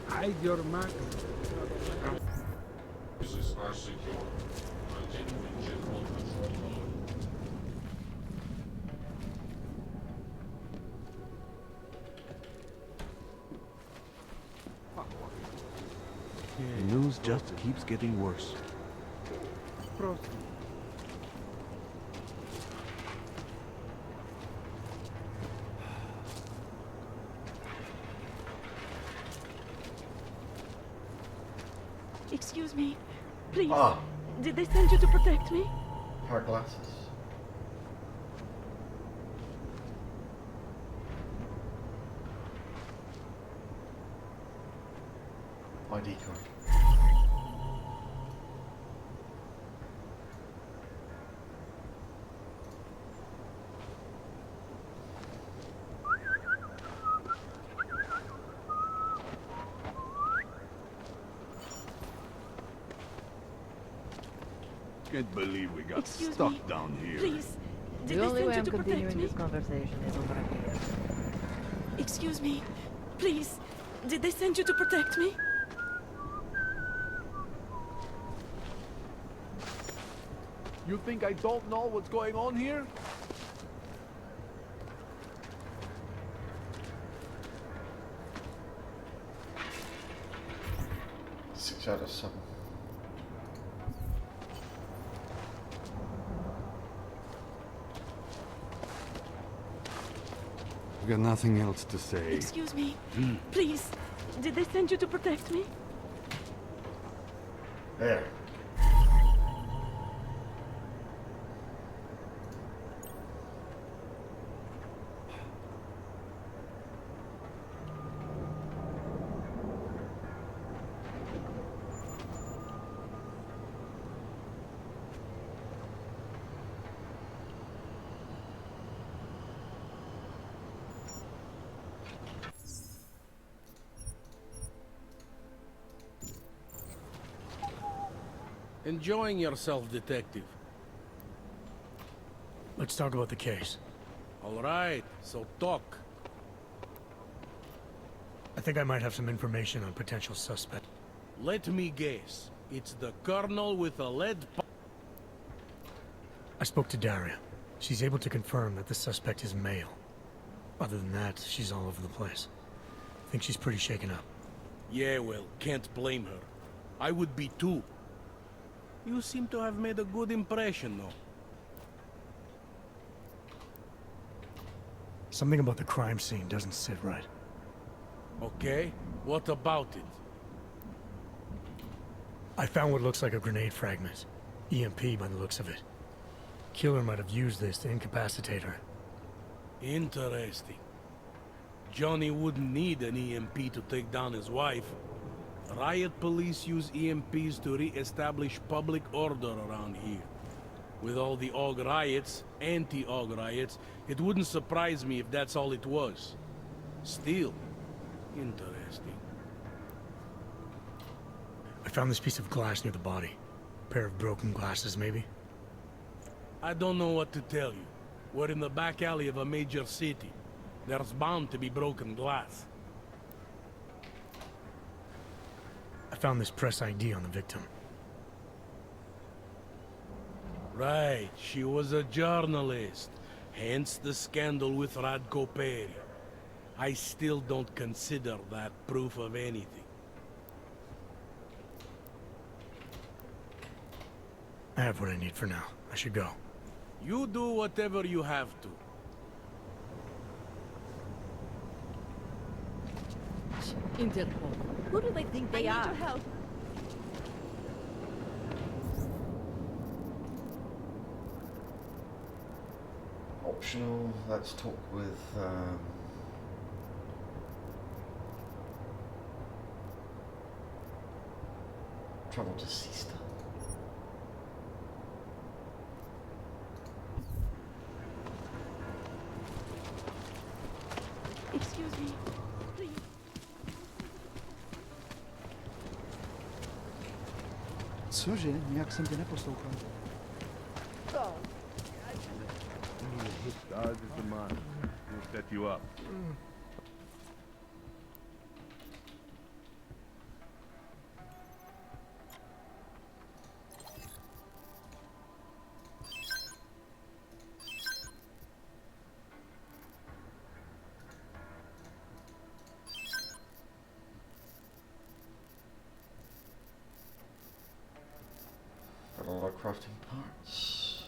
Hide your mark. Services are secure. Continuing general patrol. The news just keeps getting worse. Proceed. Excuse me. Please. Ah. Did they send you to protect me? Her glasses. ID card. Can't believe we got Excuse stuck me. down here. Please. Did The they only send way you I'm to protect continuing me? this conversation is over here. Excuse me. Please. Did they send you to protect me? You think I don't know what's going on here? Six out of 7. I've got nothing else to say. Excuse me. Please. Did they send you to protect me? There. Enjoying yourself, detective. Let's talk about the case. All right, so talk. I think I might have some information on potential suspect. Let me guess. It's the colonel with a lead pipe. I spoke to Daria. She's able to confirm that the suspect is male. Other than that, she's all over the place. I think she's pretty shaken up. Yeah, well, can't blame her. I would be too. You seem to have made a good impression, though. Something about the crime scene doesn't sit right. Okay, what about it? I found what looks like a grenade fragment. EMP by the looks of it. Killer might have used this to incapacitate her. Interesting. Johnny wouldn't need an EMP to take down his wife. Riot police use EMPs to re-establish public order around here. With all the AUG riots, anti-AUG riots, it wouldn't surprise me if that's all it was. Still, interesting. I found this piece of glass near the body. A pair of broken glasses, maybe? I don't know what to tell you. We're in the back alley of a major city. There's bound to be broken glass. I found this press ID on the victim. Right, she was a journalist. Hence the scandal with Radko Peri. I still don't consider that proof of anything. I have what I need for now. I should go. You do whatever you have to. Interpol. Who do they think they are? I need your help. Optional. Let's talk with. Travel to Sister. Excuse me. Please. Cože? Nějak jsem tě neposlouchal. Stars is the mind. We'll set you up. Got a lot of crafting parts.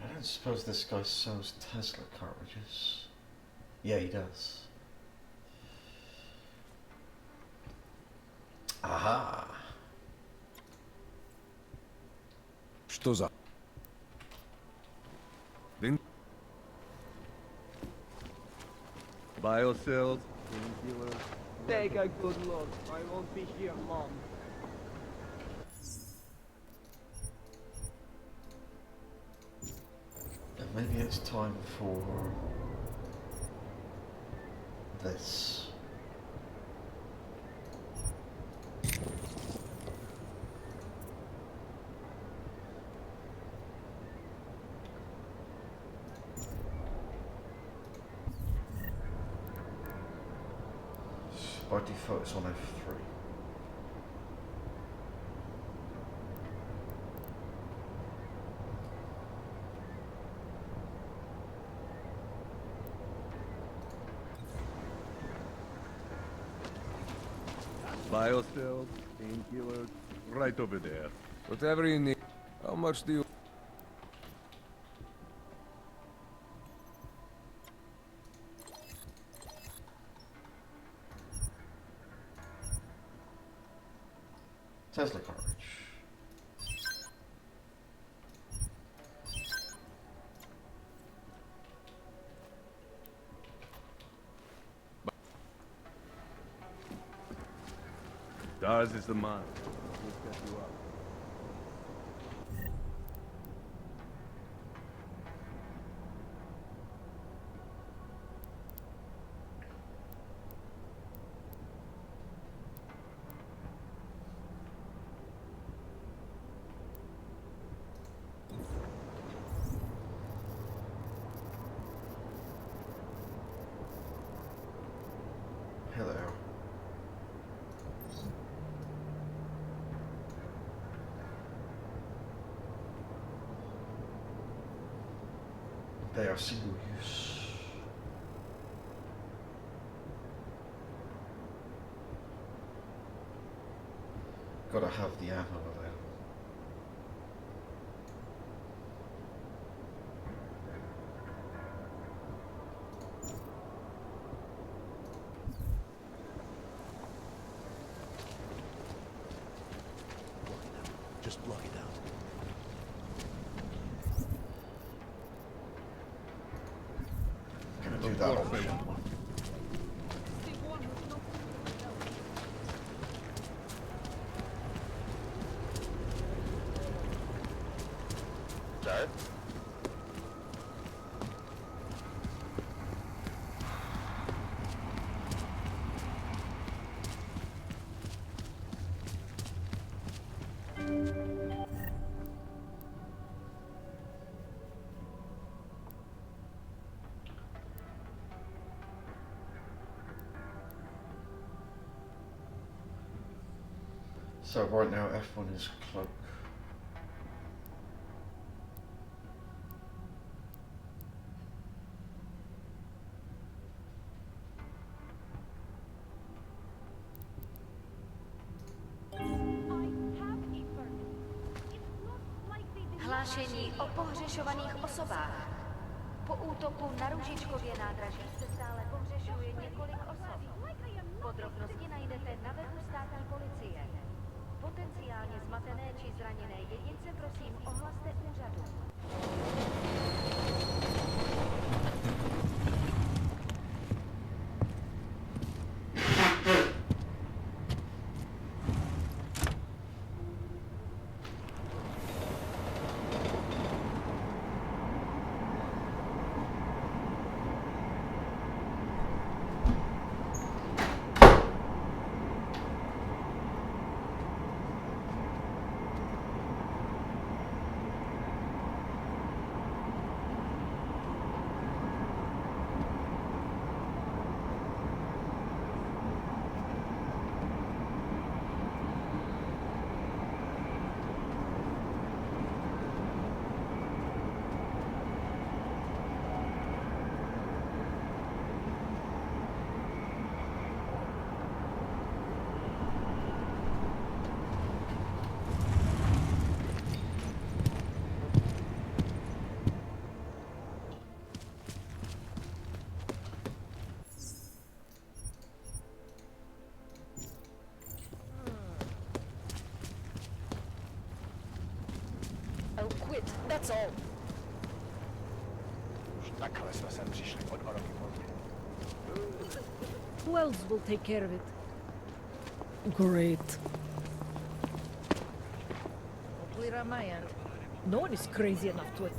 I don't suppose this guy sells Tesla cartridges. Yeah, he does. Aha! Что за... Biocells, painkillers. Take a good look. I won't be here long. And maybe it's time for this. By default, it's on F3. Biocells, painkillers, right over there. Whatever you need. How much do you... Tesla cartridge. Stars is the mind. We'll set you up. They are single use. Gotta have the ammo available. Just block it out. Gonna do that all day. Dad? So right now F1 is cloak. Hlášení o pohřešovaných osobách. Po útoku na Růžičkově nádraží se stále pohřešuje několik osob. Podrobnosti najdete na webu státní policie. Potenciálně zmatené či zraněné jedince prosím ohlaste úřadům. I'll quit, that's all. Už takhle jsme sem přišli o 2 roky později. Who else will take care of it? Great. Clear on my end. No one is crazy enough to it.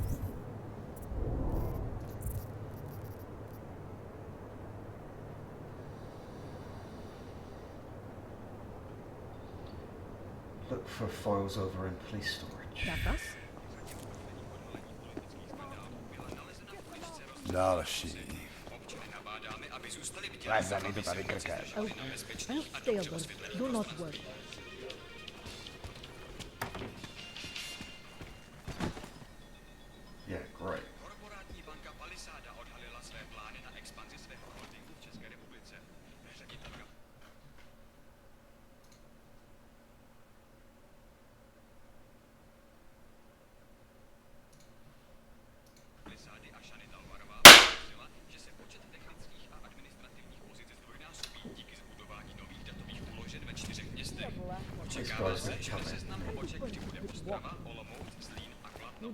Look for files over in police storage. That us? Další. Leze mi to tady krkem. I'll stay alert. Do not worry. Yeah, great. Korporátní banka Palisada odhalila své plány na expanzi svého holdingu v České republice. Ředitelka Palisady a Shany Talvarová potvrdila, že se počet technických a administrativních pozic zdvojnásobí díky zbudování nových datových úložen ve 4 městech. Očekává se, že na seznam poboček přibude Ostrava, Olomouc, Zlín a Kladno.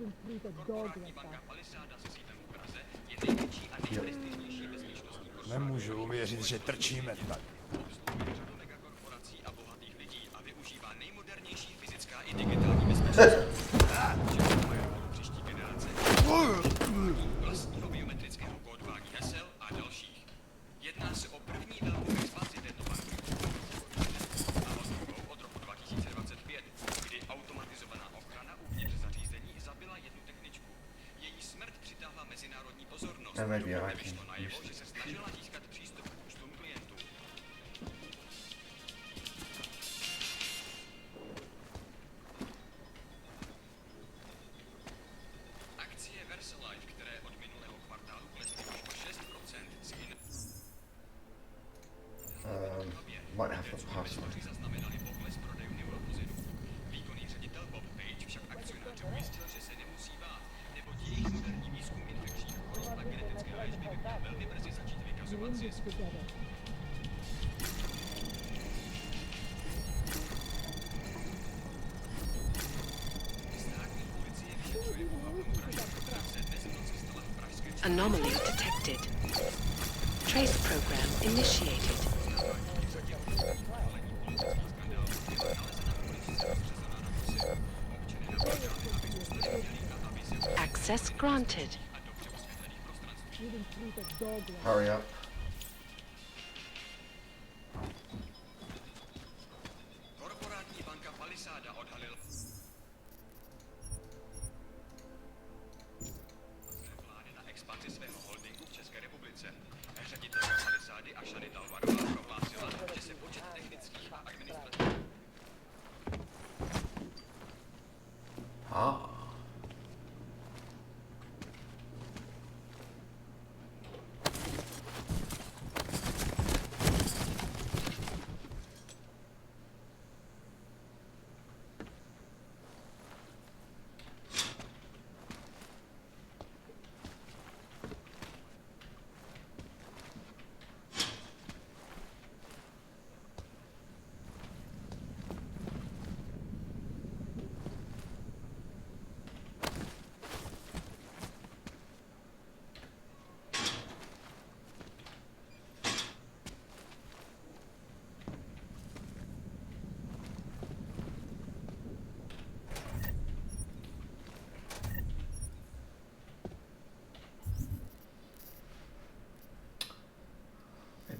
Korporátní banka Palisada se sídlem v Praze je největší a nejprestižnější bezpečnostní korporace. Nemůžu uvěřit, že trčíme tady. Obsluhuje řadu megakorporací a bohatých lidí a využívá nejmodernější fyzická i digitální bezpečnost. Příští generace vlastního biometrického kódování hesel a dalších. Jedná se o první velkou expanzi této banky. A druhou od roku 2025, kdy automatizovaná ochrana uvnitř zařízení zabila jednu techničku. Její smrt přitáhla mezinárodní pozornost. Nevyšlo najevo, že se snažila získat přístup k účtům klientů. Akcie Versalife, které od minulého Might have the password. Zaznamenali pokles prodejů neuropozidu. Výkonný ředitel Bob Page však akcionáře ujistil, že se nemusí bát, neboť jejich moderní výzkum infekčních chorob a genetické léčby by měl velmi brzy začít vykazovat zisk. Anomaly detected. Trace program initiated. Access granted. Hurry up. Korporátní banka Palisada odhalila plány na expanzi svého holdingu v České republice. Ředitelka Palisady Ashany Talvarová prohlásila, že se počet technických a administrativních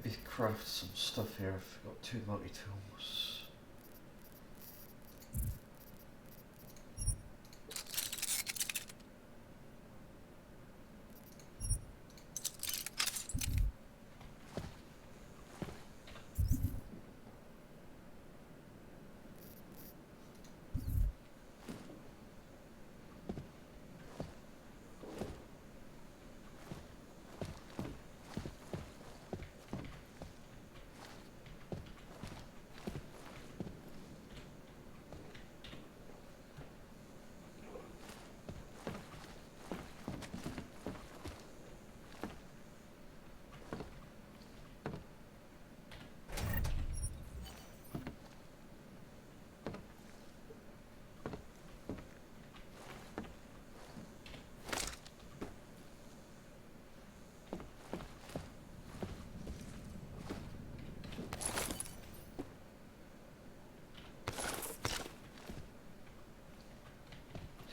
maybe craft some stuff here. I've got 2 multi-tools.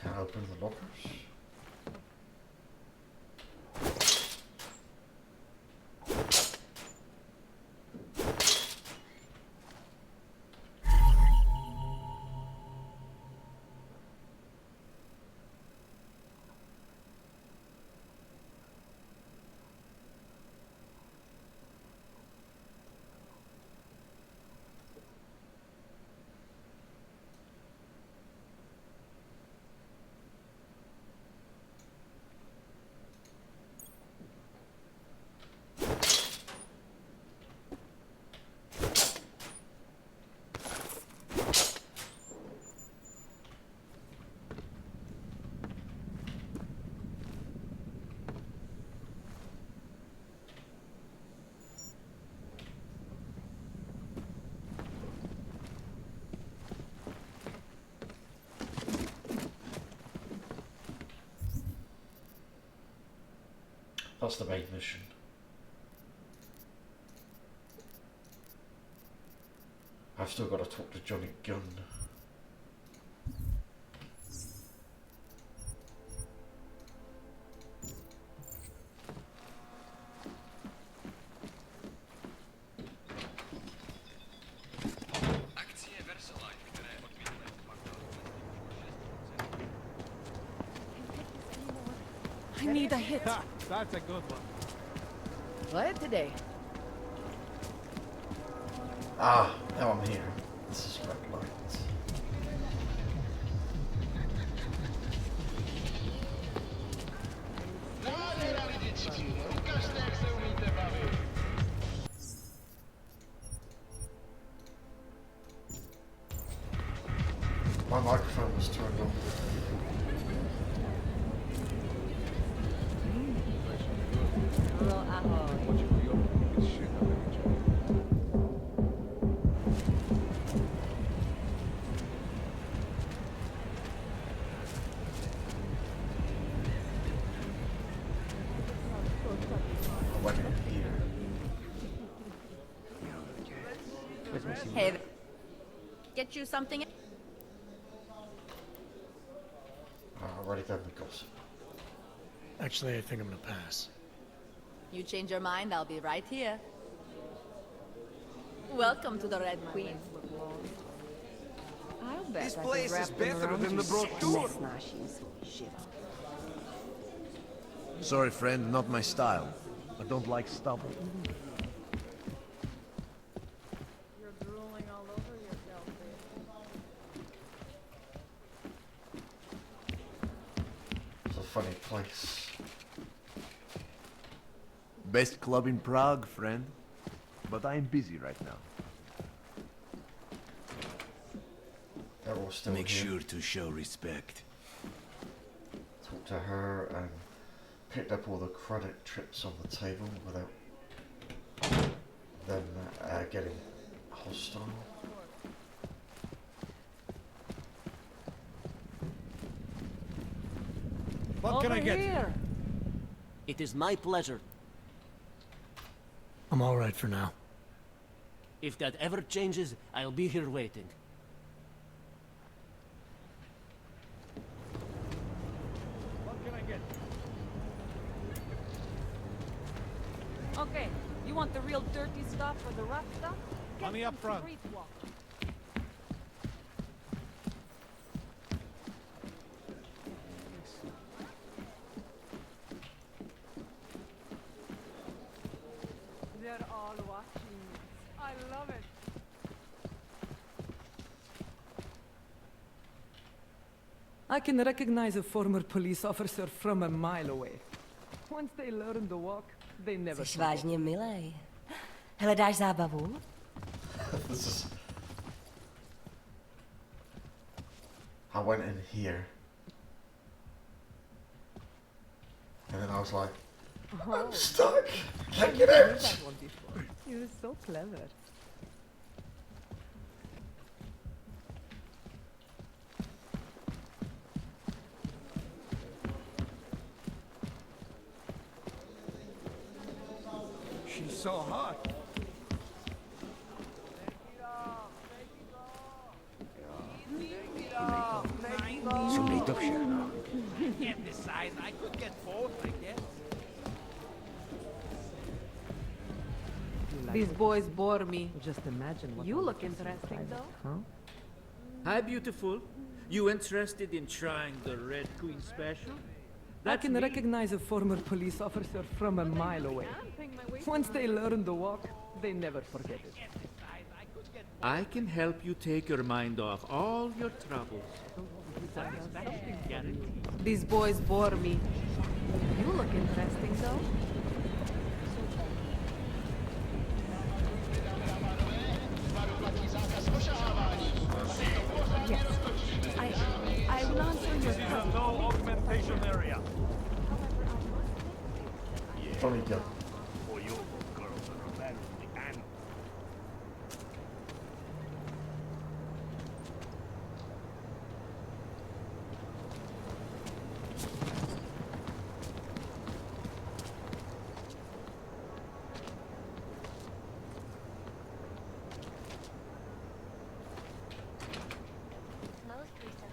Can't open the lockers. That's the main mission. I've still got to talk to Johnny Gunn. I need a hit. That's a good one. Play it today. Ah, now I'm here. This is red light. Hey, get you something? Already gave me gossip. Actually, I think I'm gonna pass. You change your mind, I'll be right here. Welcome to the Red Queen. I'll bet This I place could is wrap them better around than the you brochure. smashies. Shit. Sorry, friend, not my style. I don't like stubble. You're drooling all over yourself, It's a funny place. Best club in Prague, friend. But I am busy right now. They're all still Make here. sure to show respect. Talked to her and picked up all the credit trips on the table without them getting hostile. What can I get you? Here. It is my pleasure. I'm all right for now. If that ever changes, I'll be here waiting. What can I get? Okay, you want the real dirty stuff or the rough stuff? Get Money up some front. street walk. They're all watching. I love it. I can recognize a former police officer from a mile away. Once they learn to walk, they never Jsi forget. vážně milej. Hledáš zábavu? This is... I went in here. And then I was like, I'm stuck! Can't get heard out! that one before. You're so clever. She's so hot. Sumej to všechno. Can't decide. I could get both, I guess. These boys bore me. Just imagine what you look interesting, though. Huh? Hi, beautiful. You interested in trying the Red Queen special? I can recognize a former police officer from a mile away. Once they learn to walk, they never forget it. I can help you take your mind off all your troubles. These boys bore me. You look interesting, though. Yes. I will answer your question. No augmentation area. Funny gun. For you, girls are better than the animals.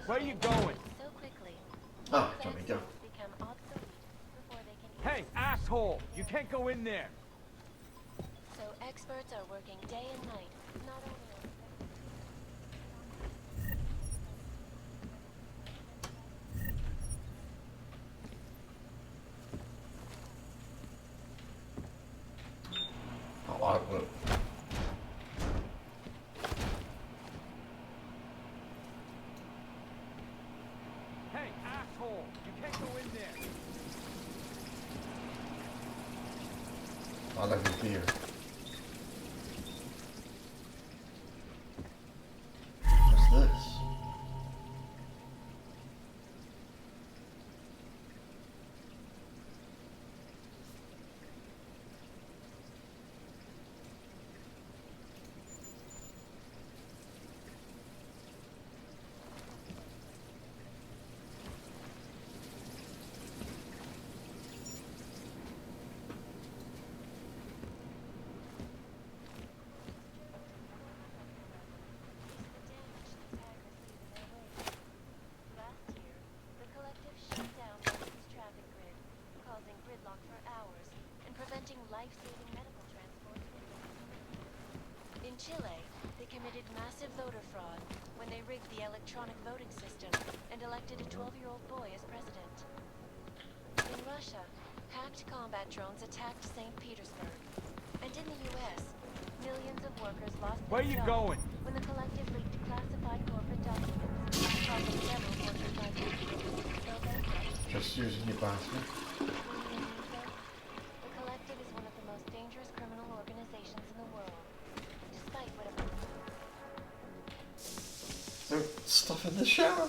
Where are you going? Ah, Johnny, go. Hey, asshole! You can't go in there! So experts are working day and night, not only Oh, I will. Hey, asshole! You can't go in there! I love your beer. What's this? gridlocked for hours and preventing life-saving medical transport. In Chile, they committed massive voter fraud when they rigged the electronic voting system and elected a 12-year-old boy as president. In Russia, hacked combat drones attacked St. Petersburg. And in the US, millions of workers lost their jobs when the collective leaked classified corporate documents, causing several Fortune 500 businesses to go bankrupt. Just using your bathroom. The collective is one of the most dangerous criminal organizations in the world, despite whatever. There's stuff in the shower.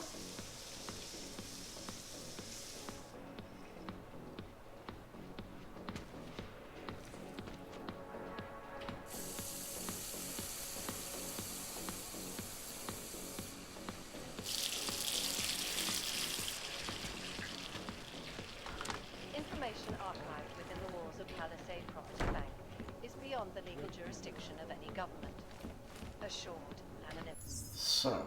Information archived within the walls of Palisade Property Bank is beyond the legal jurisdiction of any government. Assured anonymity. So.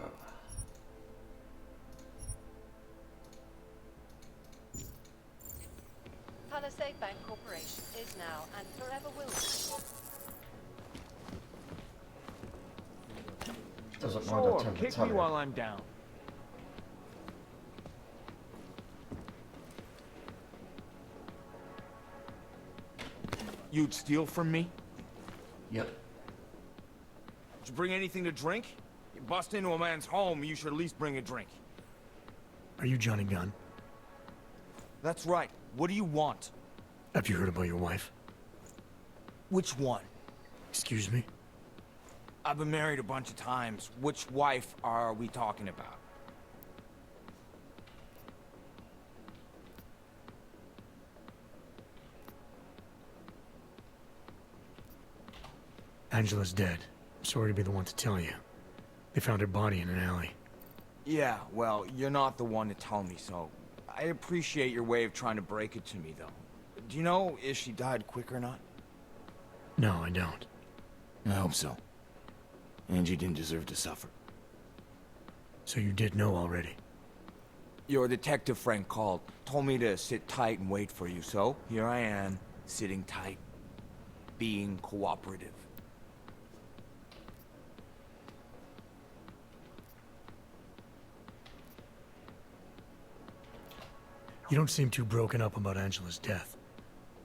Palisade Bank Corporation is now and forever will be. Doesn't mind I turn the kick telly me on. while I'm down. You'd steal from me? Yep. Did you bring anything to drink? You bust into a man's home, you should at least bring a drink. Are you Johnny Gunn? That's right. What do you want? Have you heard about your wife? Which one? Excuse me? I've been married a bunch of times. Which wife are we talking about? Angela's dead. I'm sorry to be the one to tell you. They found her body in an alley. Yeah, well, you're not the one to tell me, so I appreciate your way of trying to break it to me, though. Do you know if she died quick or not? No, I don't. I hope so. Angie didn't deserve to suffer. So you did know already? Your detective friend called, told me to sit tight and wait for you, so here I am, sitting tight, being cooperative. You don't seem too broken up about Angela's death.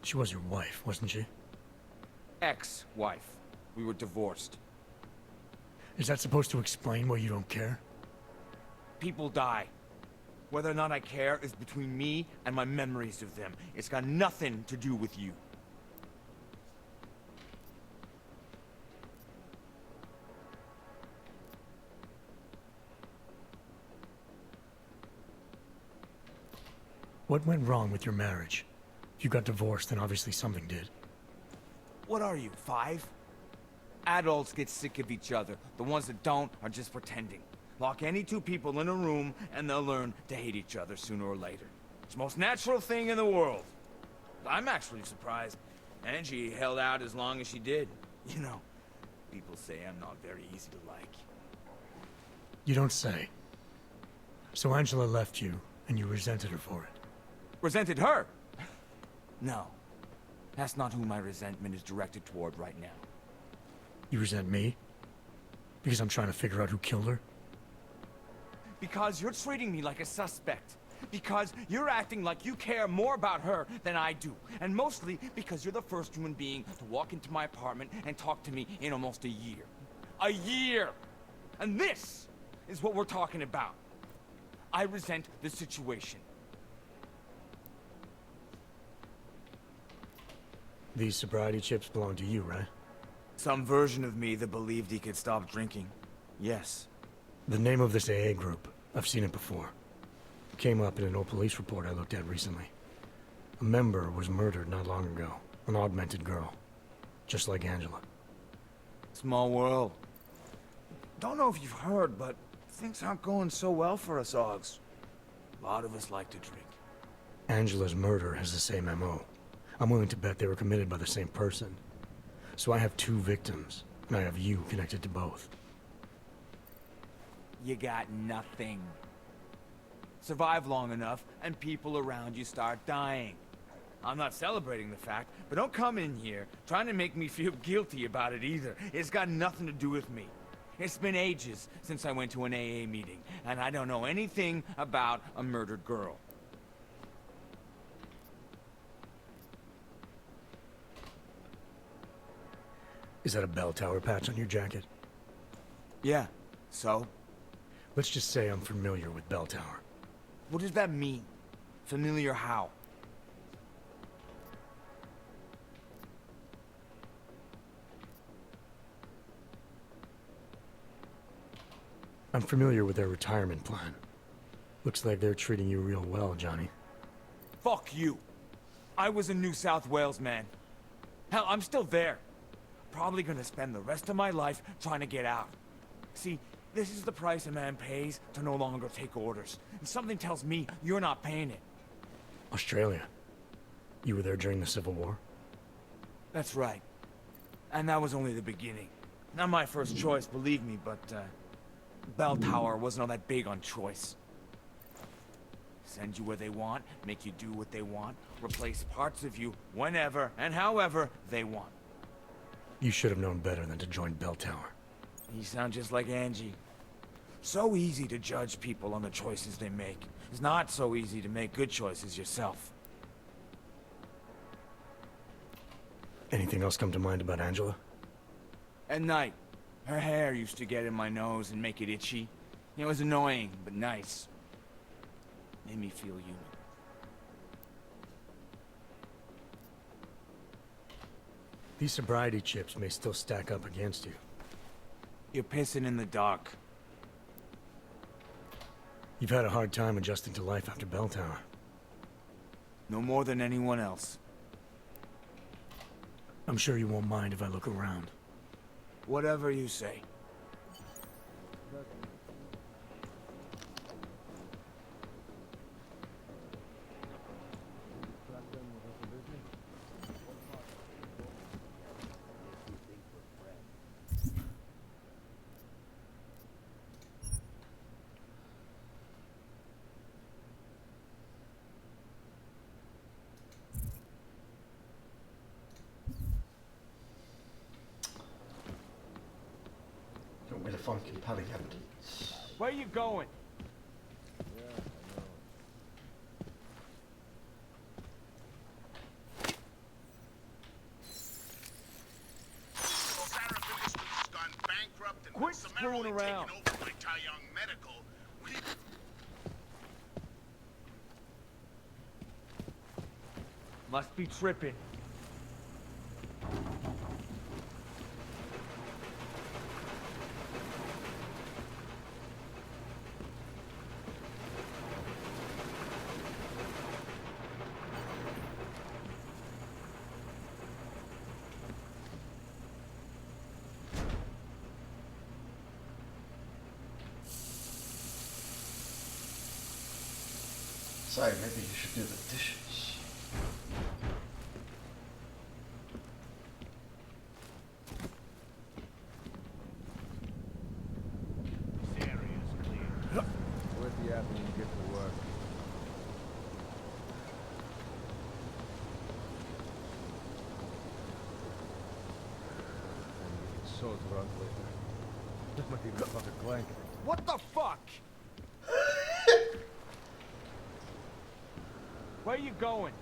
She was your wife, wasn't she? Ex-wife. We were divorced. Is that supposed to explain why you don't care? People die. Whether or not I care is between me and my memories of them. It's got nothing to do with you. What went wrong with your marriage? If you got divorced, then obviously something did. What are you, 5? Adults get sick of each other. The ones that don't are just pretending. Lock any two people in a room, and they'll learn to hate each other sooner or later. It's the most natural thing in the world. I'm actually surprised Angie held out as long as she did. You know, people say I'm not very easy to like. You don't say. So Angela left you, and you resented her for it. Resented her? No. That's not who my resentment is directed toward right now. You resent me? Because I'm trying to figure out who killed her? Because you're treating me like a suspect. Because you're acting like you care more about her than I do. And mostly because you're the first human being to walk into my apartment and talk to me in almost a year. A year! And this is what we're talking about. I resent the situation. These sobriety chips belong to you, right? Some version of me that believed he could stop drinking. Yes. The name of this AA group, I've seen it before. It came up in an old police report I looked at recently. A member was murdered not long ago. An augmented girl. Just like Angela. Small world. Don't know if you've heard, but things aren't going so well for us Augs. A lot of us like to drink. Angela's murder has the same MO. I'm willing to bet they were committed by the same person. So I have 2 victims, and I have you connected to both. You got nothing. Survive long enough, and people around you start dying. I'm not celebrating the fact, but don't come in here trying to make me feel guilty about it either. It's got nothing to do with me. It's been ages since I went to an AA meeting, and I don't know anything about a murdered girl. Is that a bell tower patch on your jacket? Yeah, so? Let's just say I'm familiar with bell tower. What does that mean? Familiar how? I'm familiar with their retirement plan. Looks like they're treating you real well, Johnny. Fuck you. I was in New South Wales, man. Hell, I'm still there. Probably gonna spend the rest of my life trying to get out. See, this is the price a man pays to no longer take orders. And something tells me you're not paying it. Australia. You were there during the Civil War? That's right. And that was only the beginning. Not my first choice, believe me, but, Bell Tower wasn't all that big on choice. Send you where they want, make you do what they want, replace parts of you whenever and however they want. You should have known better than to join Bell Tower. You sound just like Angie. So easy to judge people on the choices they make. It's not so easy to make good choices yourself. Anything else come to mind about Angela? At night, her hair used to get in my nose and make it itchy. It was annoying, but nice. Made me feel human. These sobriety chips may still stack up against you. You're pissing in the dark. You've had a hard time adjusting to life after Bell Tower. No more than anyone else. I'm sure you won't mind if I look around. Whatever you say. Don't we find compelling evidence? Where are you going? Quit screwing around. Must be tripping. So maybe you should do the dishes. This area is clear. Where's the app when you get to work? I'm getting so drunk later. I might even fuck a clank. What the fuck? Where are you going?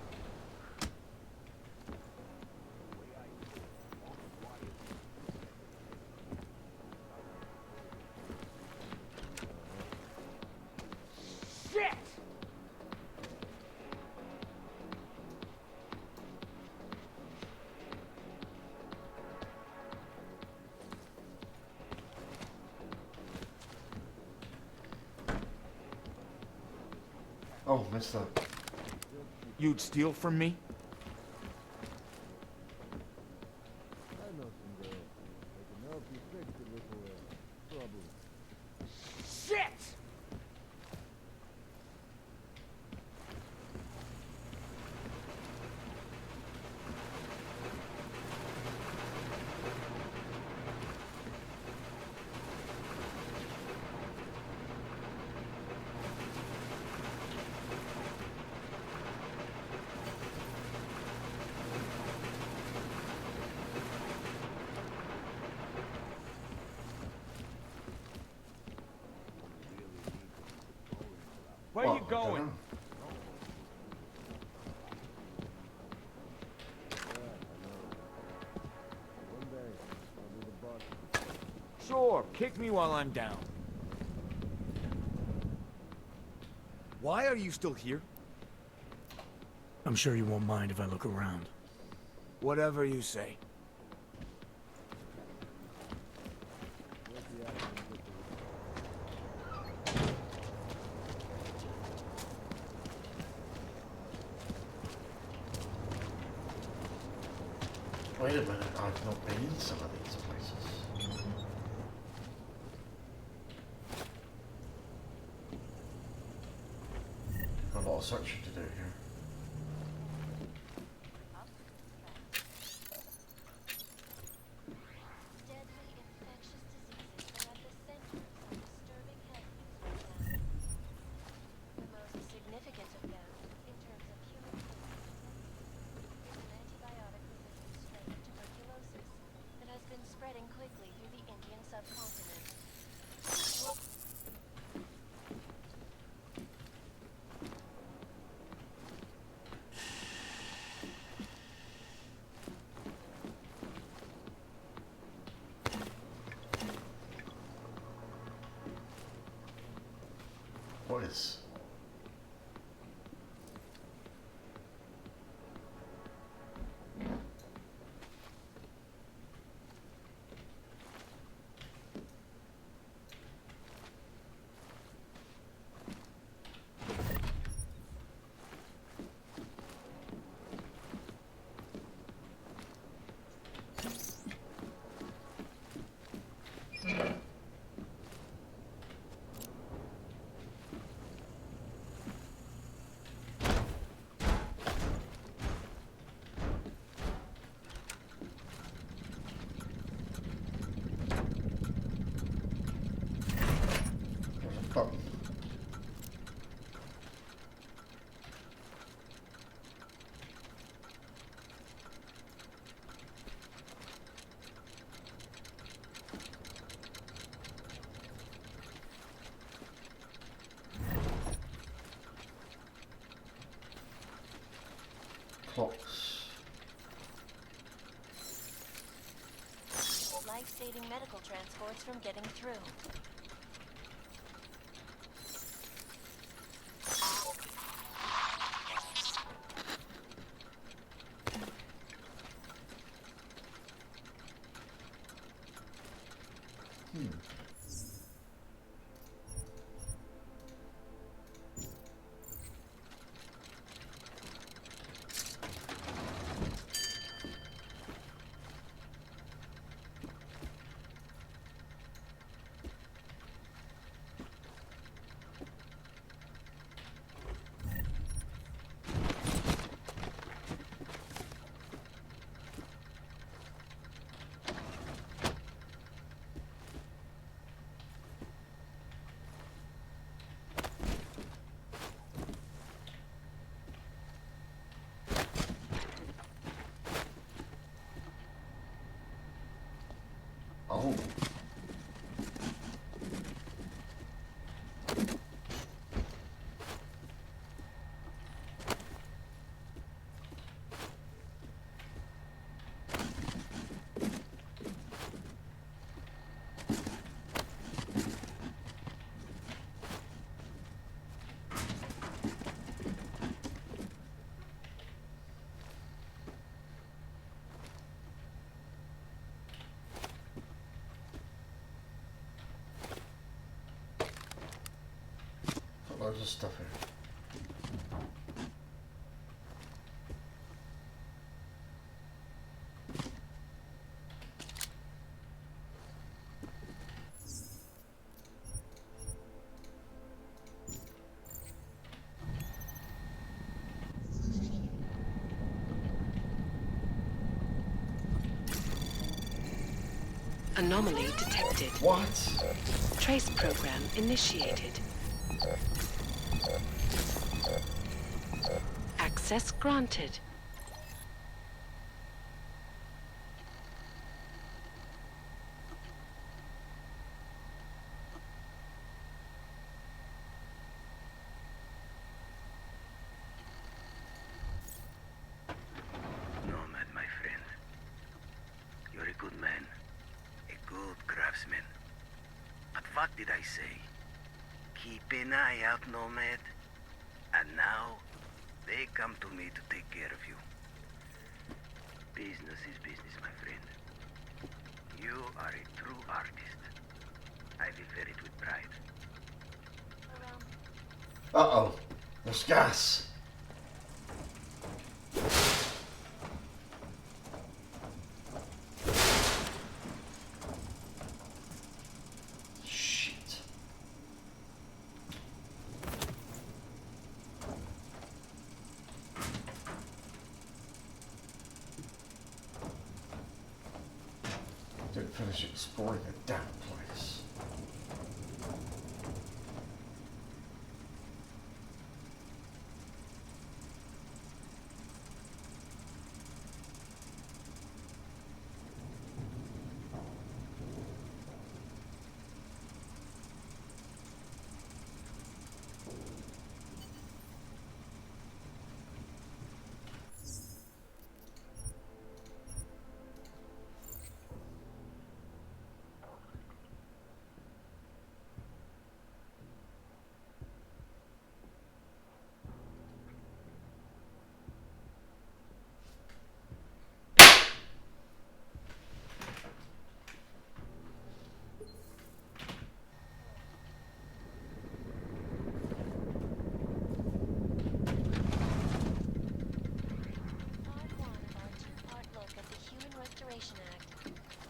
Shit! Oh, missed that. You'd steal from me? I know some girls. They can help you fix a little trouble. Shit! going? Sure, kick me while I'm down. Why are you still here? I'm sure you won't mind if I look around. Whatever you say. Wait a minute, I've not been in some of these places. Got a lot of searching to do here. Deadly infectious diseases are at the center of some disturbing health news right now. The most significant of them, in terms of human cases, is an antibiotic-resistant strain of tuberculosis that has been spreading quickly through the Indian subcontinent. What is? Clocks. Life-saving medical transports from getting through. Oh. Loads of stuff here. Anomaly detected. What? Trace program initiated. Access granted. did I say? Keep an eye out, Nomad. And now, they come to me to take care of you. Business is business, my friend. You are a true artist. I will wear it with pride. Uh-oh. There's gas. Shit. Didn't finish exploring the damn place.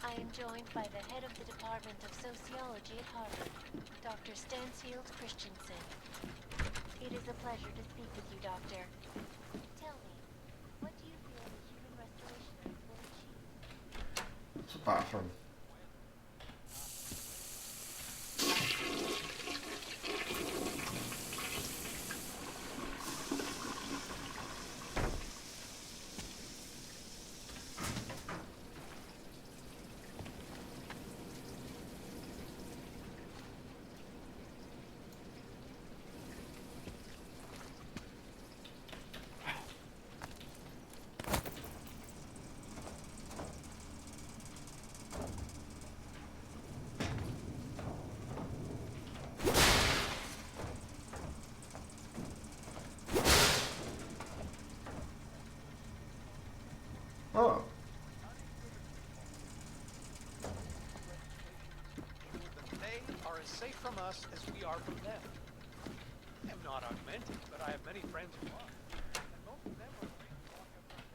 I am joined by the head of the Department of Sociology at Harvard, Dr. Stansfield Christensen. It is a pleasure to speak with you, Doctor. Tell me, what do you feel the Human Restoration Act will achieve? It's a bathroom. Oh. They are as safe from us as we are from them. I am not augmented, but I have many friends who are. And most of them are free to walk outside.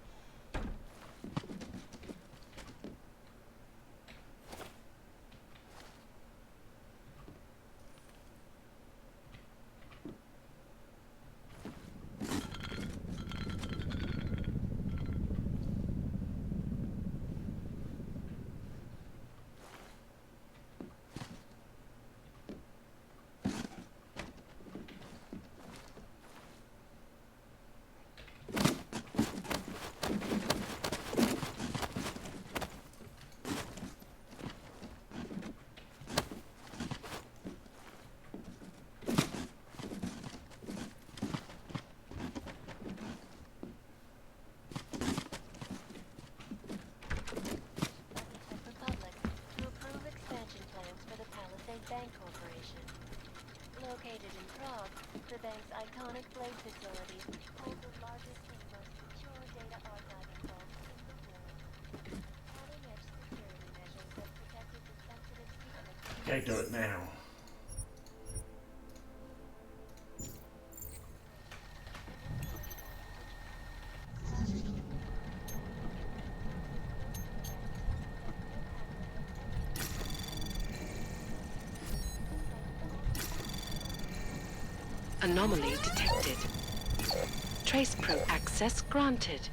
Bank Corporation. Located in Prague, the bank's iconic blade facility holds the largest and most secure data archiving vault in the world. Cutting-edge security measures have protected the sensitive secrets. Okay, do it now. Anomaly detected. Trace probe access granted.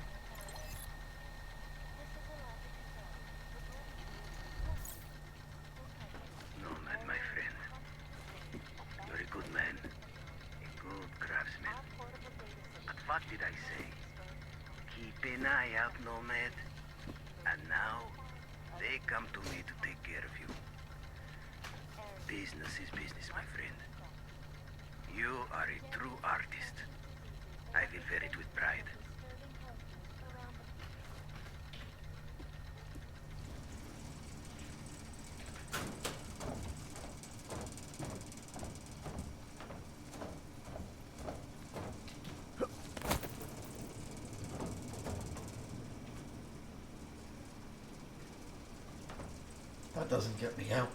Nomad, my friend. You're a good man. A good craftsman. But what did I say? Keep an eye out, Nomad. And now, they come to me to take care of you. Business is business, my friend. You are a true artist. I will wear it with pride. doesn't get me out.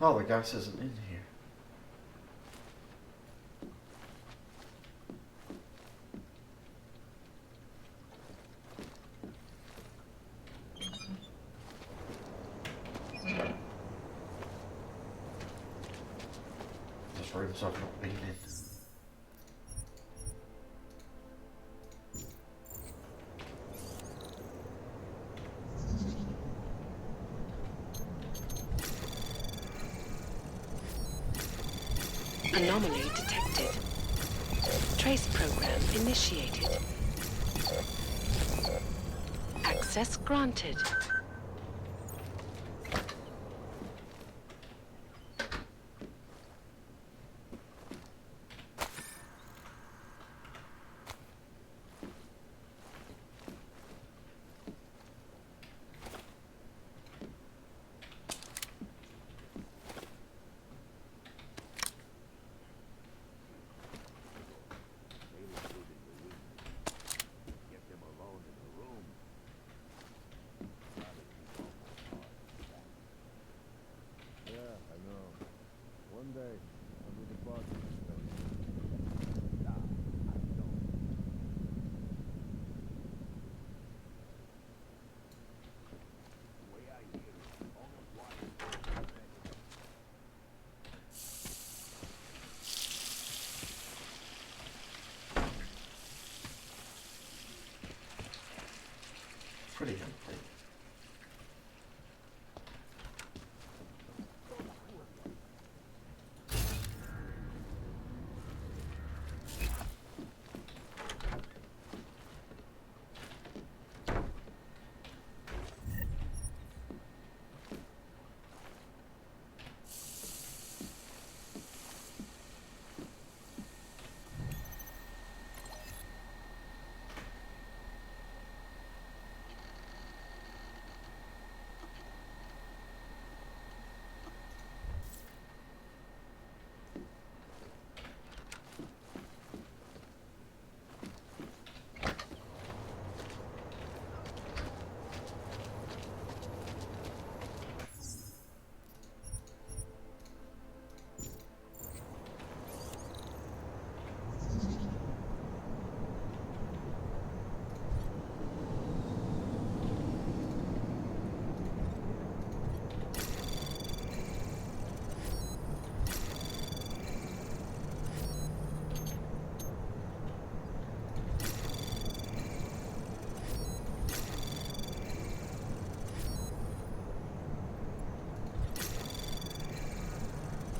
Oh, the gas isn't in here. Just rooms I've not been in. Anomaly detected. Trace program initiated. Access granted. One day, under the boss. Pretty empty.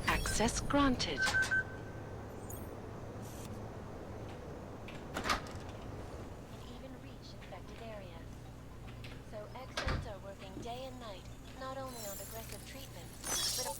Access granted. And even reach infected areas. So experts are working day and night, not only on aggressive treatments, but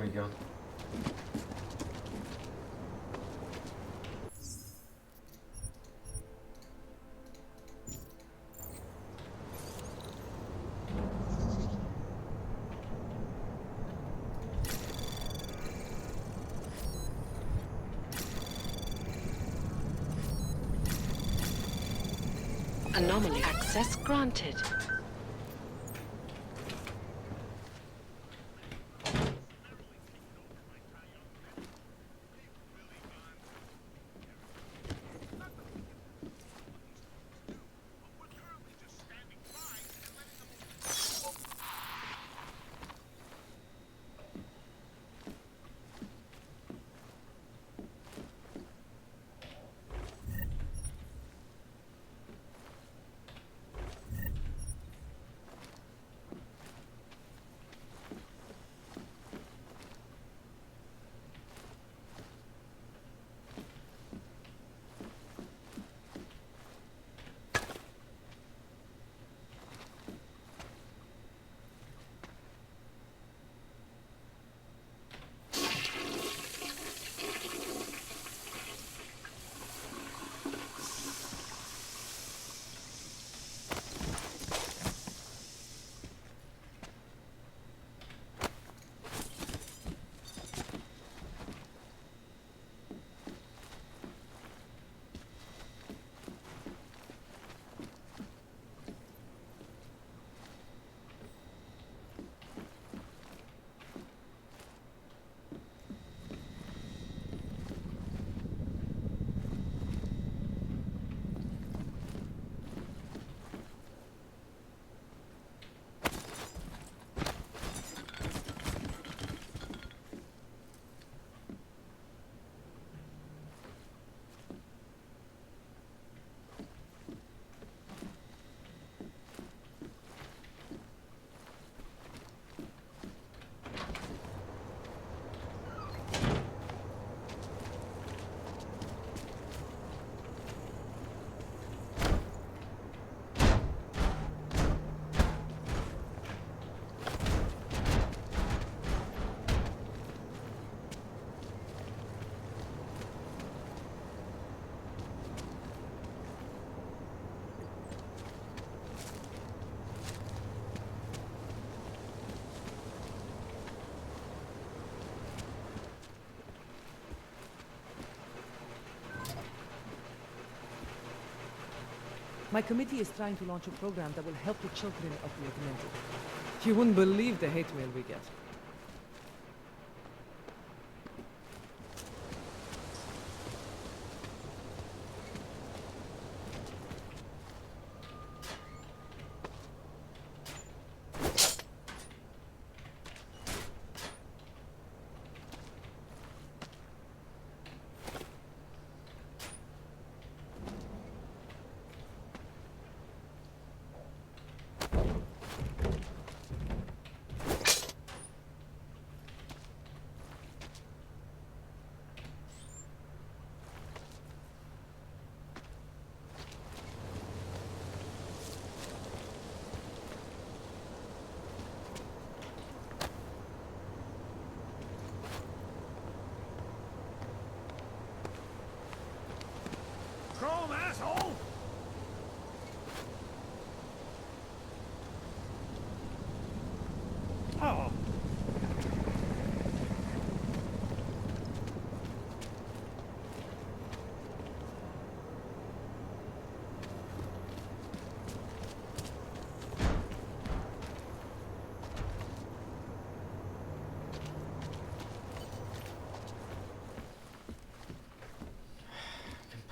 armory gun. Anomaly access granted. My committee is trying to launch a program that will help the children of the augmented. You wouldn't believe the hate mail we get. Chrome, asshole! Oh.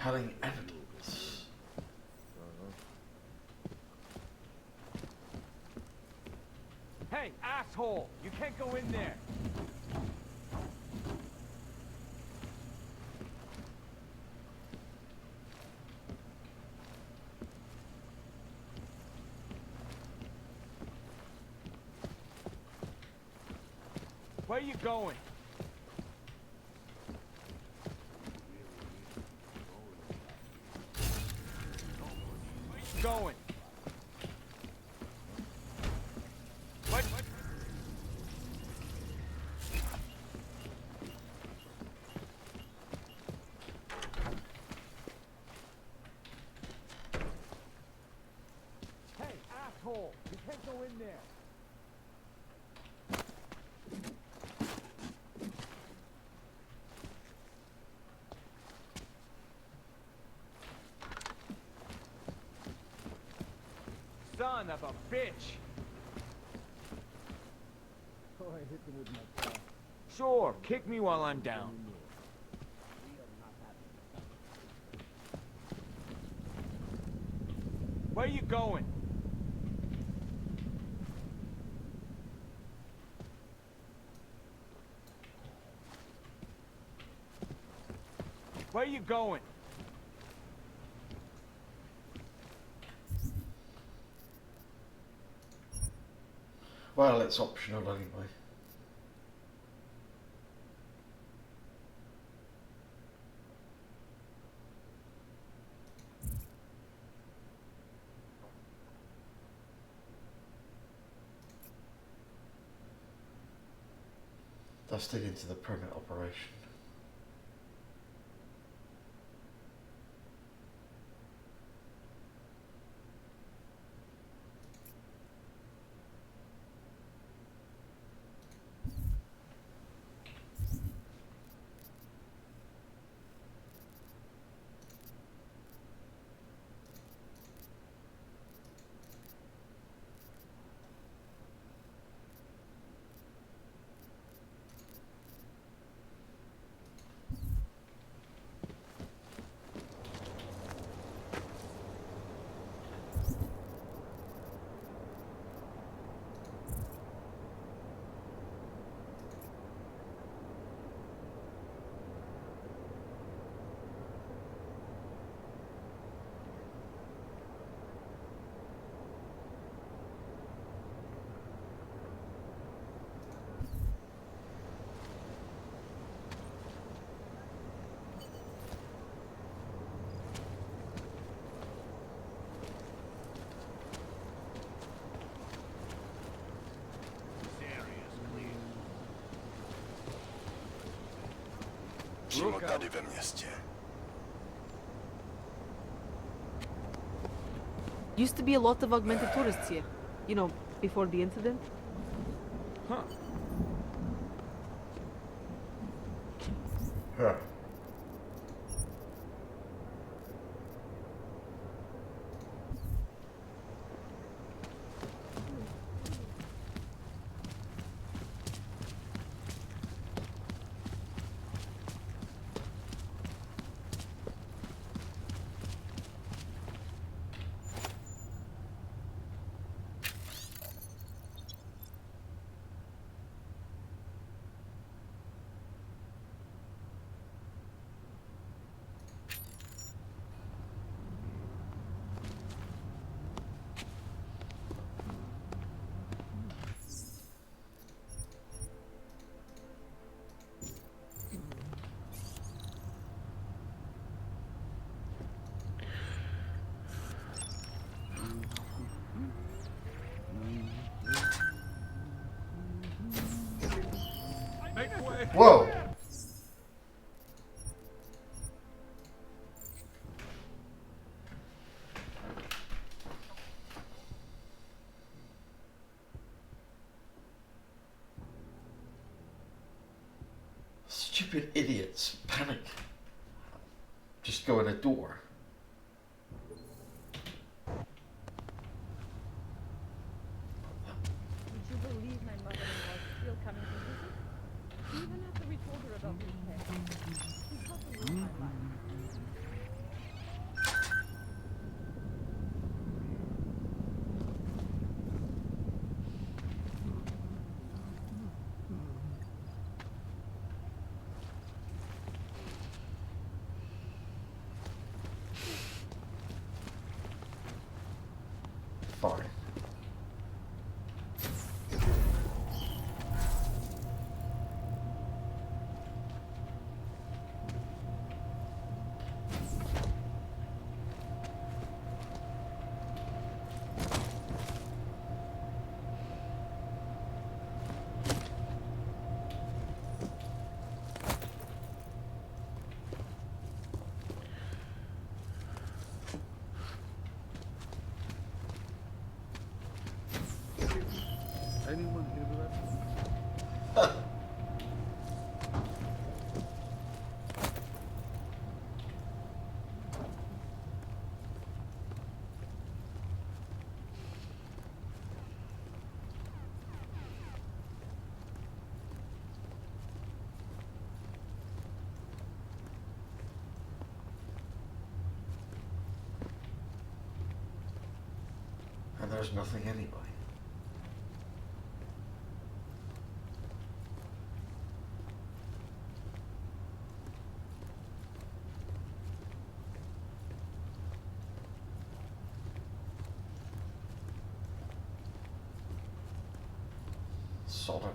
Compelling evidence. Hey, asshole! You can't go in there! Where you going? Where you going? What? can't go in there. Son of a bitch! Oh, I hit them with my car. Sure, kick me while I'm down. Where you going? Where you going? Well, it's optional anyway. Let's dig into the permit operation. Přímo tady ve městě. Used to be a lot of augmented tourists here. You know, before the incident. Huh. Huh. Whoa! Stupid idiots panic. Just go in a door. Would you believe my mother-in-law is still coming to visit? Even after we told her about this pet. She helped me with my life. Fine. Anyone hear that? And there's nothing anyway. Solid.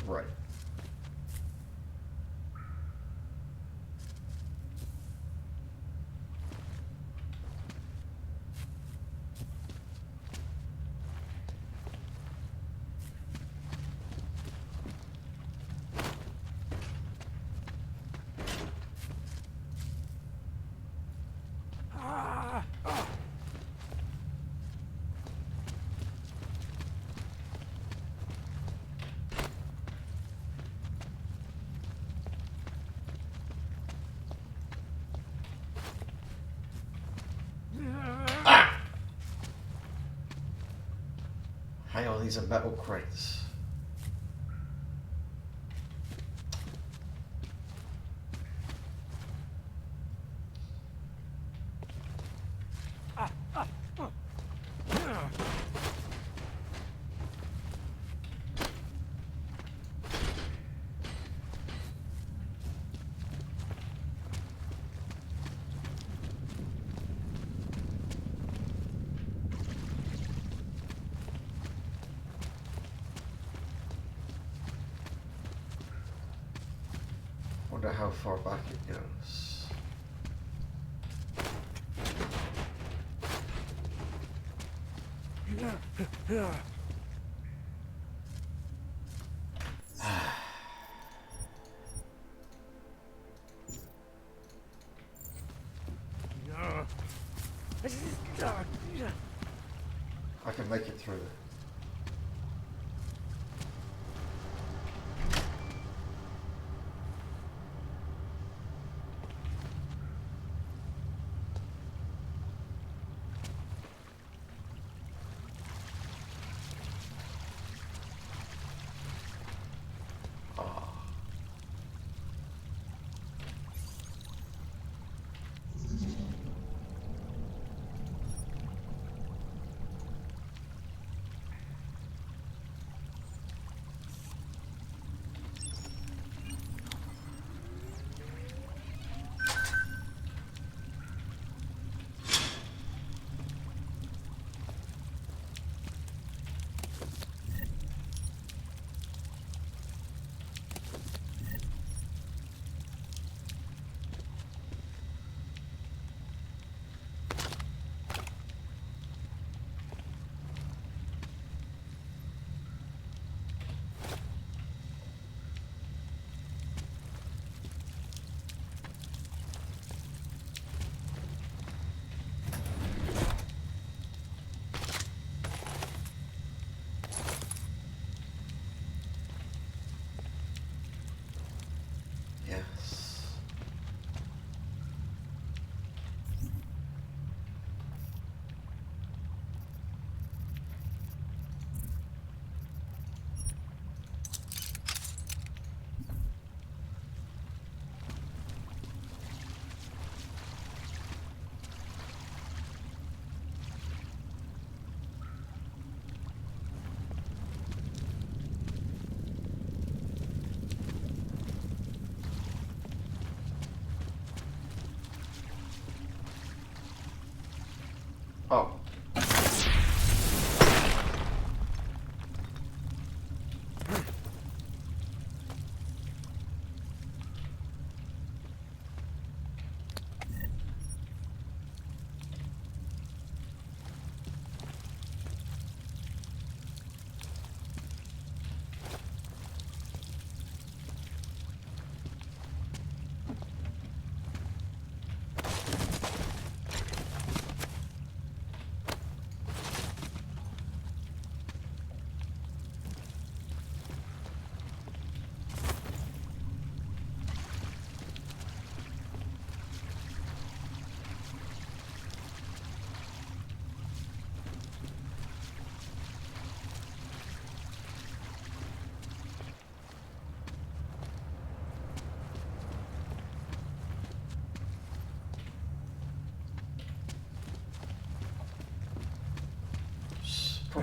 Right. Hang on, these are metal crates. Wonder how far back it goes. I can make it through.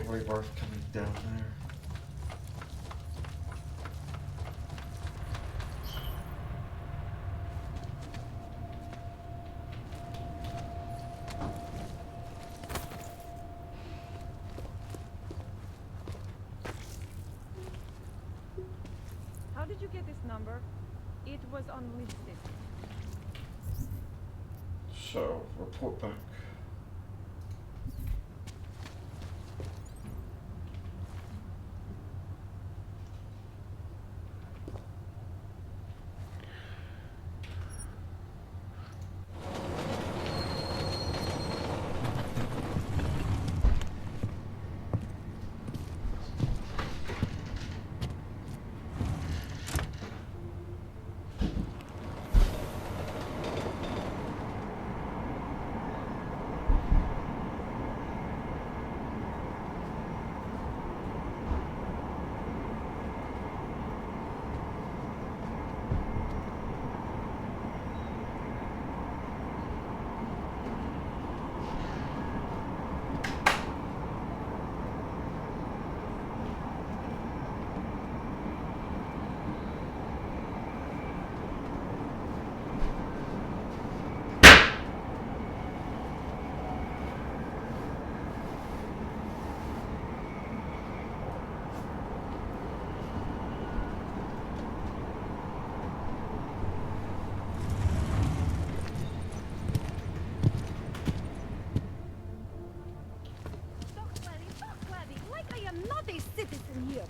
probably worth coming down there. How did you get this number? It was unlisted. So, report back. Like I am not a citizen here.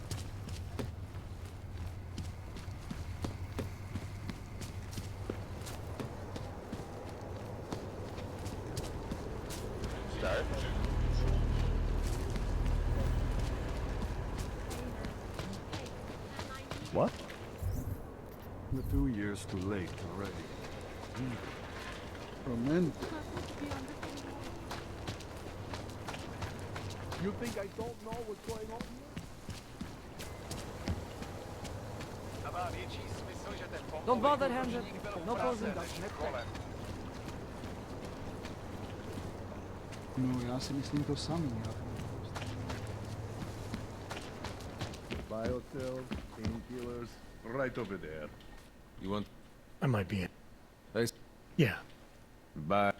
Start. What? We're 2 years too late already. Roman. You think I don't know what's going on here? Don't bother, Handler. No posing document. No, já si myslím to samý. Biocells, painkillers, right over there. You want? I might be it. Thanks. Yeah. Bye.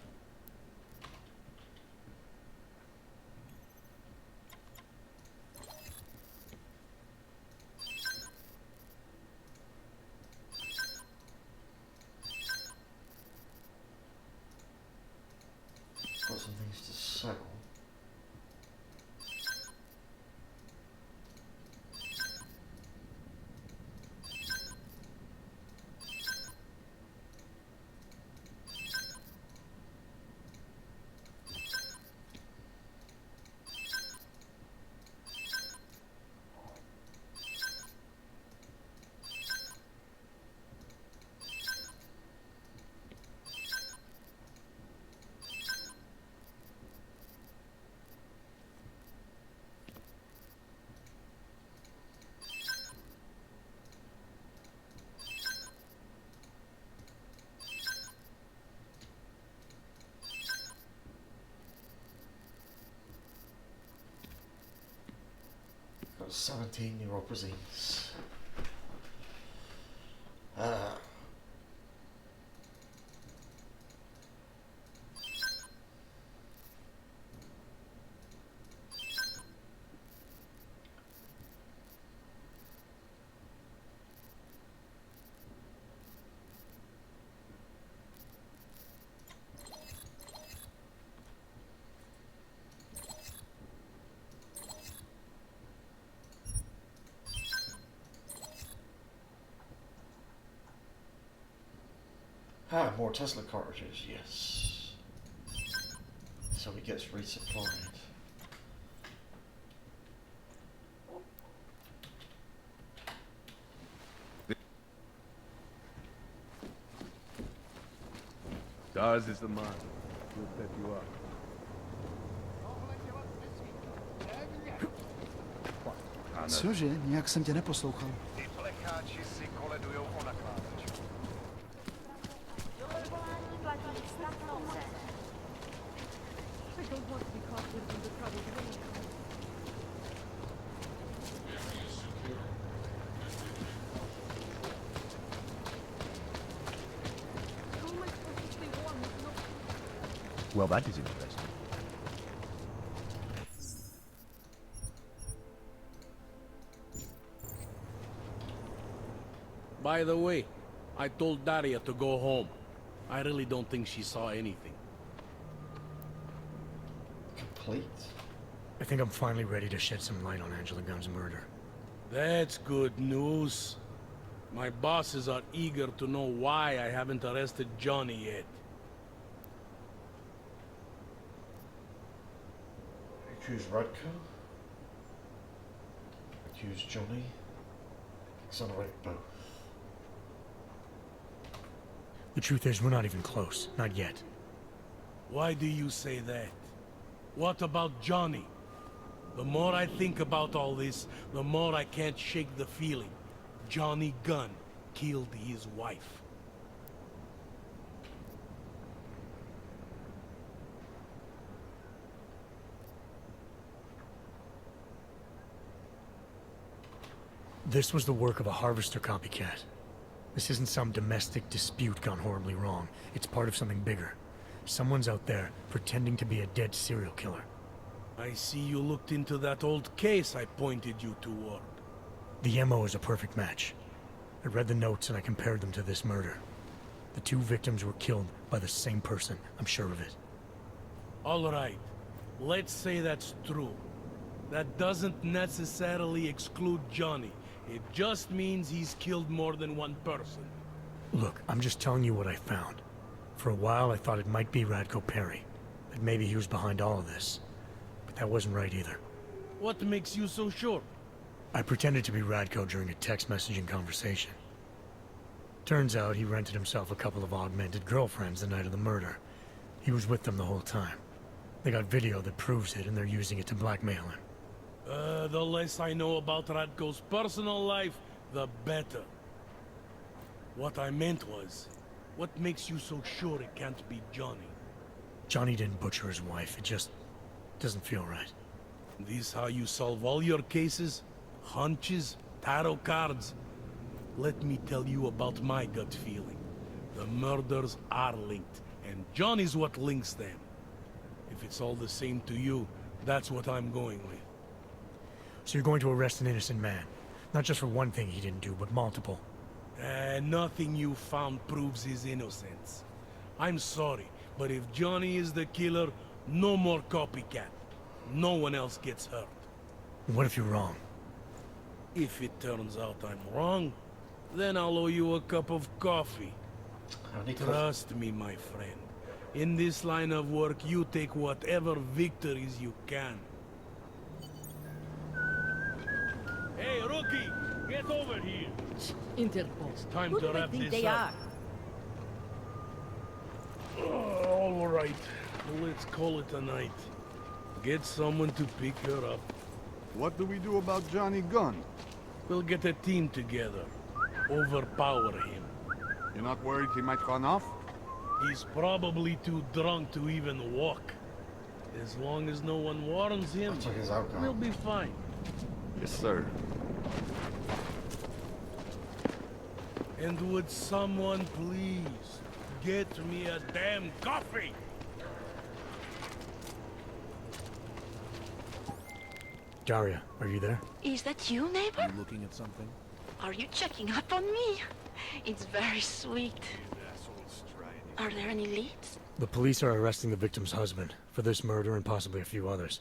Got some things to sell. Got 17 new opposites. More Tesla cartridges, yes. So he gets resupplied. Ours is the mind. We'll set you up. Cože? Nějak jsem tě neposlouchal. Ty plekáči si koledujou o nakládač. I don't want to be caught within the trouble. Well, that is interesting. By the way, I told Daria to go home. I really don't think she saw anything. Complete? I think I'm finally ready to shed some light on Angela Gunn's murder. That's good news. My bosses are eager to know why I haven't arrested Johnny yet. Accuse Radko? Accuse Johnny? Exonerate both. The truth is, we're not even close. Not yet. Why do you say that? What about Johnny? The more I think about all this, the more I can't shake the feeling. Johnny Gunn killed his wife. This was the work of a harvester copycat. This isn't some domestic dispute gone horribly wrong. It's part of something bigger. Someone's out there pretending to be a dead serial killer. I see you looked into that old case I pointed you toward. The MO is a perfect match. I read the notes and I compared them to this murder. The two victims were killed by the same person, I'm sure of it. All right, let's say that's true. That doesn't necessarily exclude Johnny. It just means he's killed more than one person. Look, I'm just telling you what I found. For a while I thought it might be Radko Perry. That maybe he was behind all of this. But that wasn't right either. What makes you so sure? I pretended to be Radko during a text messaging conversation. Turns out he rented himself a couple of augmented girlfriends the night of the murder. He was with them the whole time. They got video that proves it, and they're using it to blackmail him. The less I know about Radko's personal life, the better. What I meant was, what makes you so sure it can't be Johnny? Johnny didn't butcher his wife. It just doesn't feel right. This how you solve all your cases? Hunches? Tarot cards? Let me tell you about my gut feeling. The murders are linked, and Johnny's what links them. If it's all the same to you, that's what I'm going with. So you're going to arrest an innocent man? Not just for one thing he didn't do, but multiple? Nothing you found proves his innocence. I'm sorry, but if Johnny is the killer, no more copycat. No one else gets hurt. What if you're wrong? If it turns out I'm wrong, then I'll owe you a cup of coffee. Trust me, my friend. In this line of work, you take whatever victories you can. Hey, rookie! Get over here! Interpol. It's time Who to do they wrap think this they up. are? All right. Let's call it a night. Get someone to pick her up. What do we do about Johnny Gunn? We'll get a team together. Overpower him. You're not worried he might run off? He's probably too drunk to even walk. As long as no one warns him, we'll be fine. Yes, sir. And would someone please get me a damn coffee? Daria, are you there? Is that you, neighbor? Are you looking at something? Are you checking up on me? It's very sweet. Are there any leads? The police are arresting the victim's husband for this murder and possibly a few others.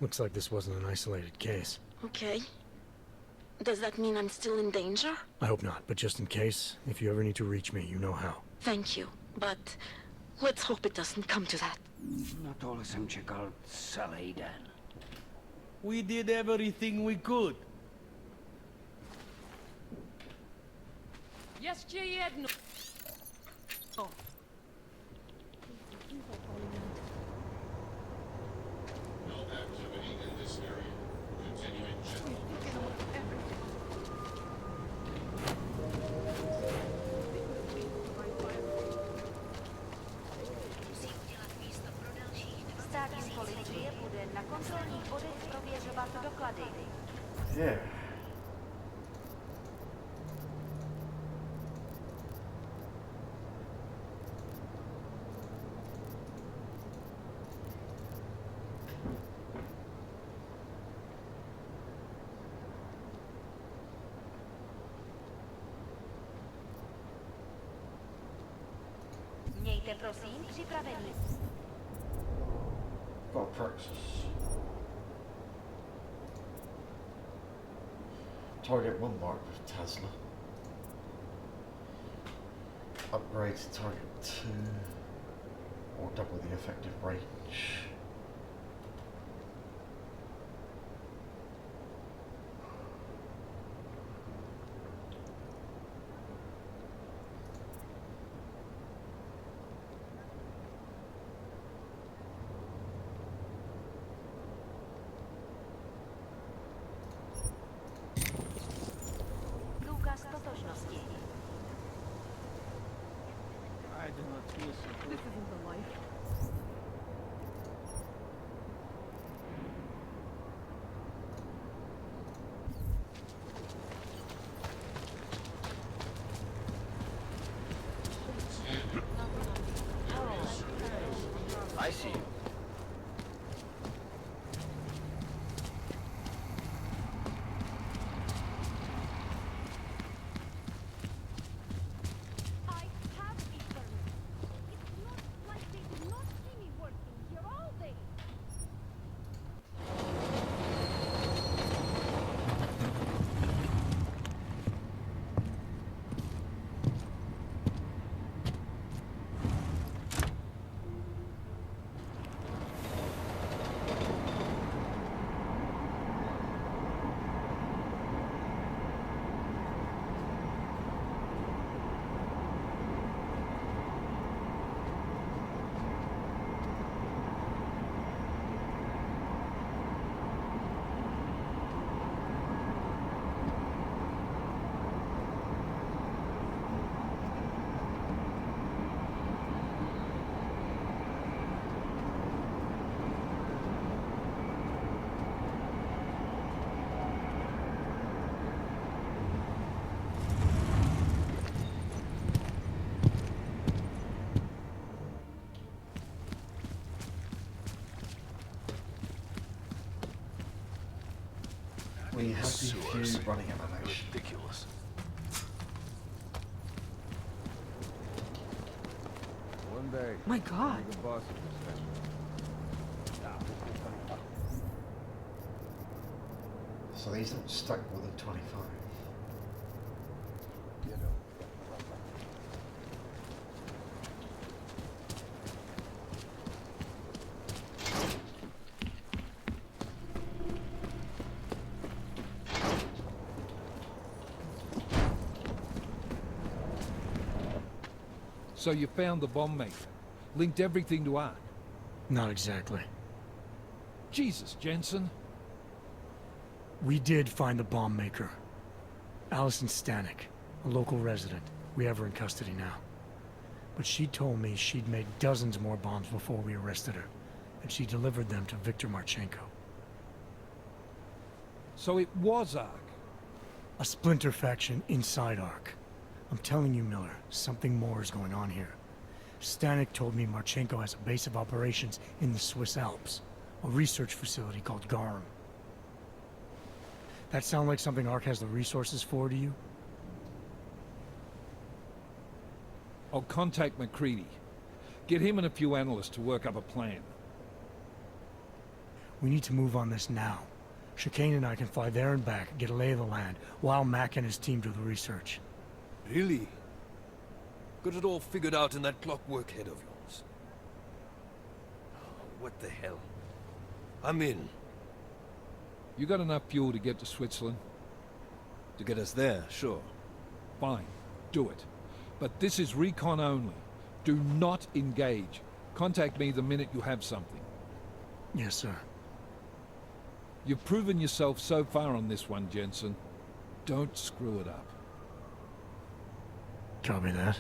Looks like this wasn't an isolated case. Okay. Does that mean I'm still in danger? I hope not, but just in case, if you ever need to reach me, you know how. Thank you, but let's hope it doesn't come to that. No to jsem čekal celý den. We did everything we could. Ještě jedno. Oh. Státní policie bude na kontrolních bodech prověřovat doklady. Yeah. Buďte prosím připraveni. Got Praxis. Target 1 marked with Tesla. Upgrade to target 2 or double the effective range. Důkaz totožnosti. I do not feel so good. This isn't the life. I see you. I have a permit. It's not like they did not see me working here all day. We have the few running animation. Ridiculous. One day. My God. The boss of this festival. So these don't stack more than 25. So you found the bomb maker. Linked everything to Ark. Not exactly. Jesus, Jensen. We did find the bomb maker. Allison Stanek, a local resident. We have her in custody now. But she told me she'd made dozens more bombs before we arrested her, and she delivered them to Viktor Marchenko. So it was Ark. A splinter faction inside Ark. I'm telling you, Miller, something more is going on here. Stanek told me Marchenko has a base of operations in the Swiss Alps, a research facility called Garum. That sound like something Ark has the resources for to you? I'll contact McCready. Get him and a few analysts to work up a plan. We need to move on this now. Chicane and I can fly there and back, get a lay of the land, while Mac and his team do the research. Really? Got it all figured out in that clockwork head of yours. What the hell? I'm in. You got enough fuel to get to Switzerland? To get us there, sure. Fine. Do it. But this is recon only. Do not engage. Contact me the minute you have something. Yes, sir. You've proven yourself so far on this one, Jensen. Don't screw it up. Copy that.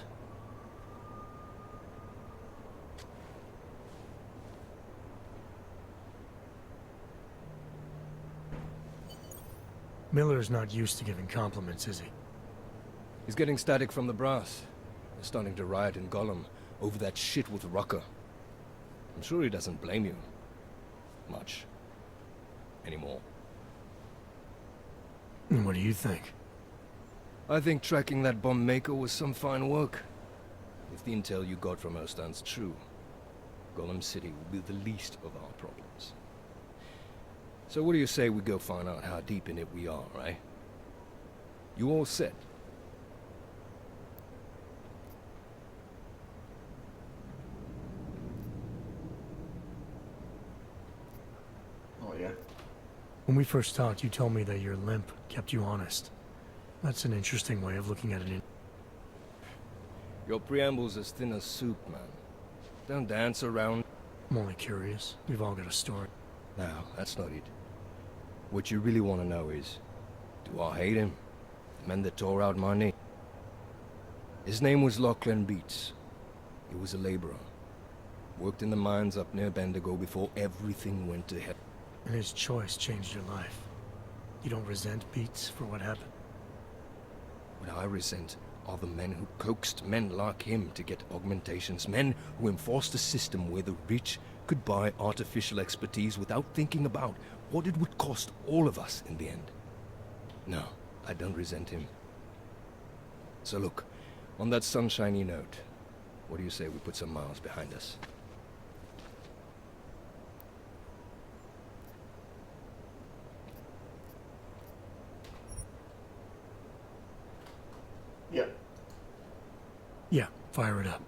Miller's not used to giving compliments, is he? He's getting static from the brass. They're starting to riot in Gollum over that shit with Rucker. I'm sure he doesn't blame you. Much. Anymore. And what do you think? I think tracking that bomb maker was some fine work. If the intel you got from her stands true, Golem City will be the least of our problems. So what do you say we go find out how deep in it we are, right? You all set? Oh, yeah. When we first talked, you told me that your limp kept you honest. That's an interesting way of looking at it. Your preamble's as thin as soup, man. Don't dance around. I'm only curious. We've all got a story. No, that's not it. What you really want to know is, do I hate him? The man that tore out my knee. His name was Lachlan Beats. He was a laborer. Worked in the mines up near Bendigo before everything went to hell. And his choice changed your life. You don't resent Beats for what happened? What I resent are the men who coaxed men like him to get augmentations. Men who enforced a system where the rich could buy artificial expertise without thinking about what it would cost all of us in the end. No, I don't resent him. So look, on that sunshiny note, what do you say we put some miles behind us? Yeah. Yeah, fire it up.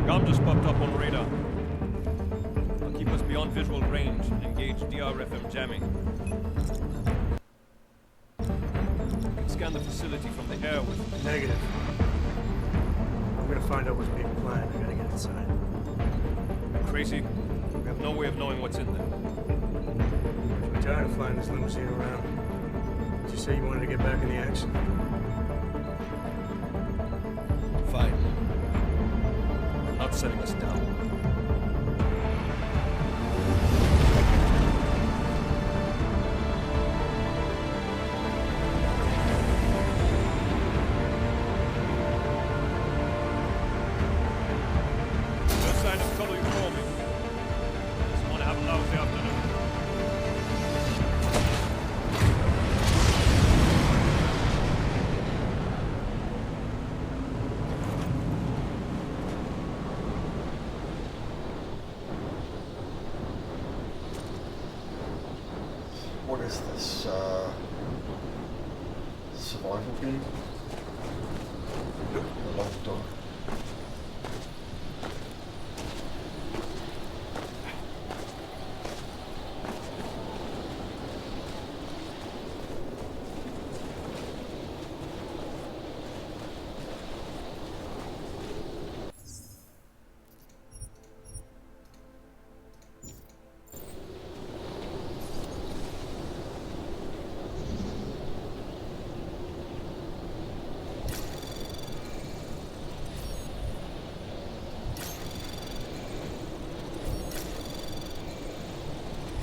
Gum just popped up on radar. I'll keep us beyond visual range and engage DRFM jamming. You can scan the facility from the air with... Negative. I'm gonna find out what's being planned. I gotta get inside. Crazy? We have no way of knowing what's in there. I'm tired of flying this limousine around. Did you say you wanted to get back in the action? Fine. I'm not setting us down. What is this, survival game? The Lost Dog.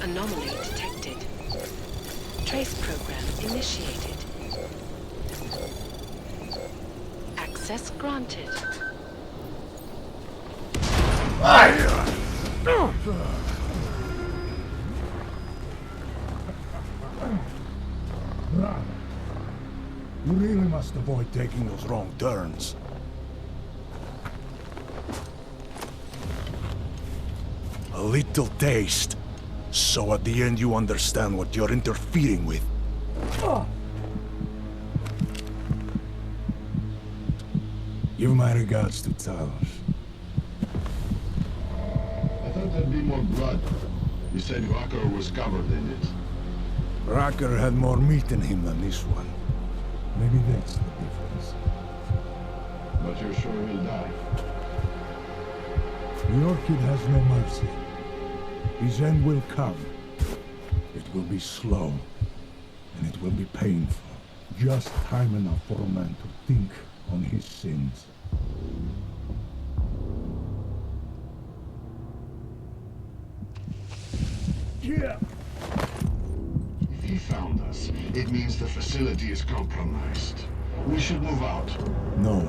Anomaly detected. Trace program initiated. Access granted. You really must avoid taking those wrong turns. A little taste. So at the end you understand what you're interfering with. Give my regards to Talos. I thought there'd be more blood. You said Rucker was covered in it. Rucker had more meat in him than this one. Maybe that's the difference. But you're sure he'll die? The Orchid has no mercy. His end will come. It will be slow, and it will be painful. Just time enough for a man to think on his sins. Yeah. If he found us, it means the facility is compromised. We should move out. No.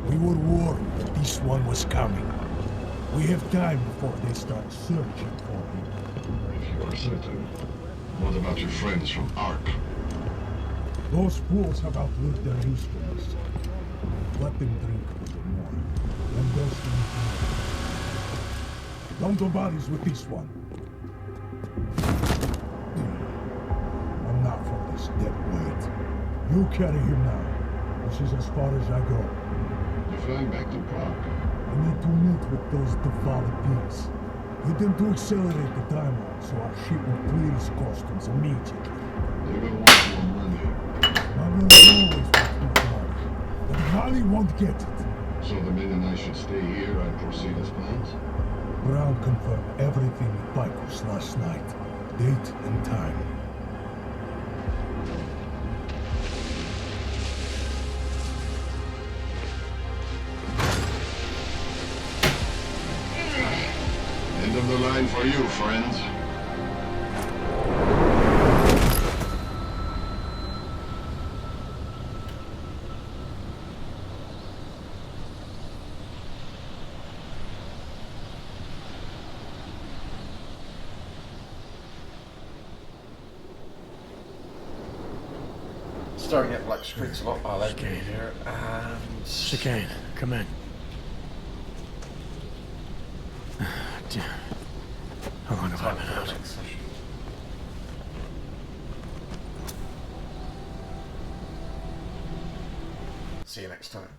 We were warned that this one was coming. We have time before they start searching for him. If you are certain. What about your friends from Ark? Those fools have outlived their usefulness. Let them drink a little more. Then they'll sleep more. Dump the bodies with this one. I'm not from this dead weight. You carry him now. This is as far as I go. You're flying back to Prague. I need to meet with those devoured pigs. Get them to accelerate the timeline so our ship will clear its customs immediately. They will want more money. Money will always want more money. But money won't get it. So the men and I should stay here and proceed as planned? Brown confirmed everything with Picos last night. Date and time. End of the line for you, friends. Staring at black streets a lot while they're here, and... Chicane, come in. Damn. How long have I been out? See you next time.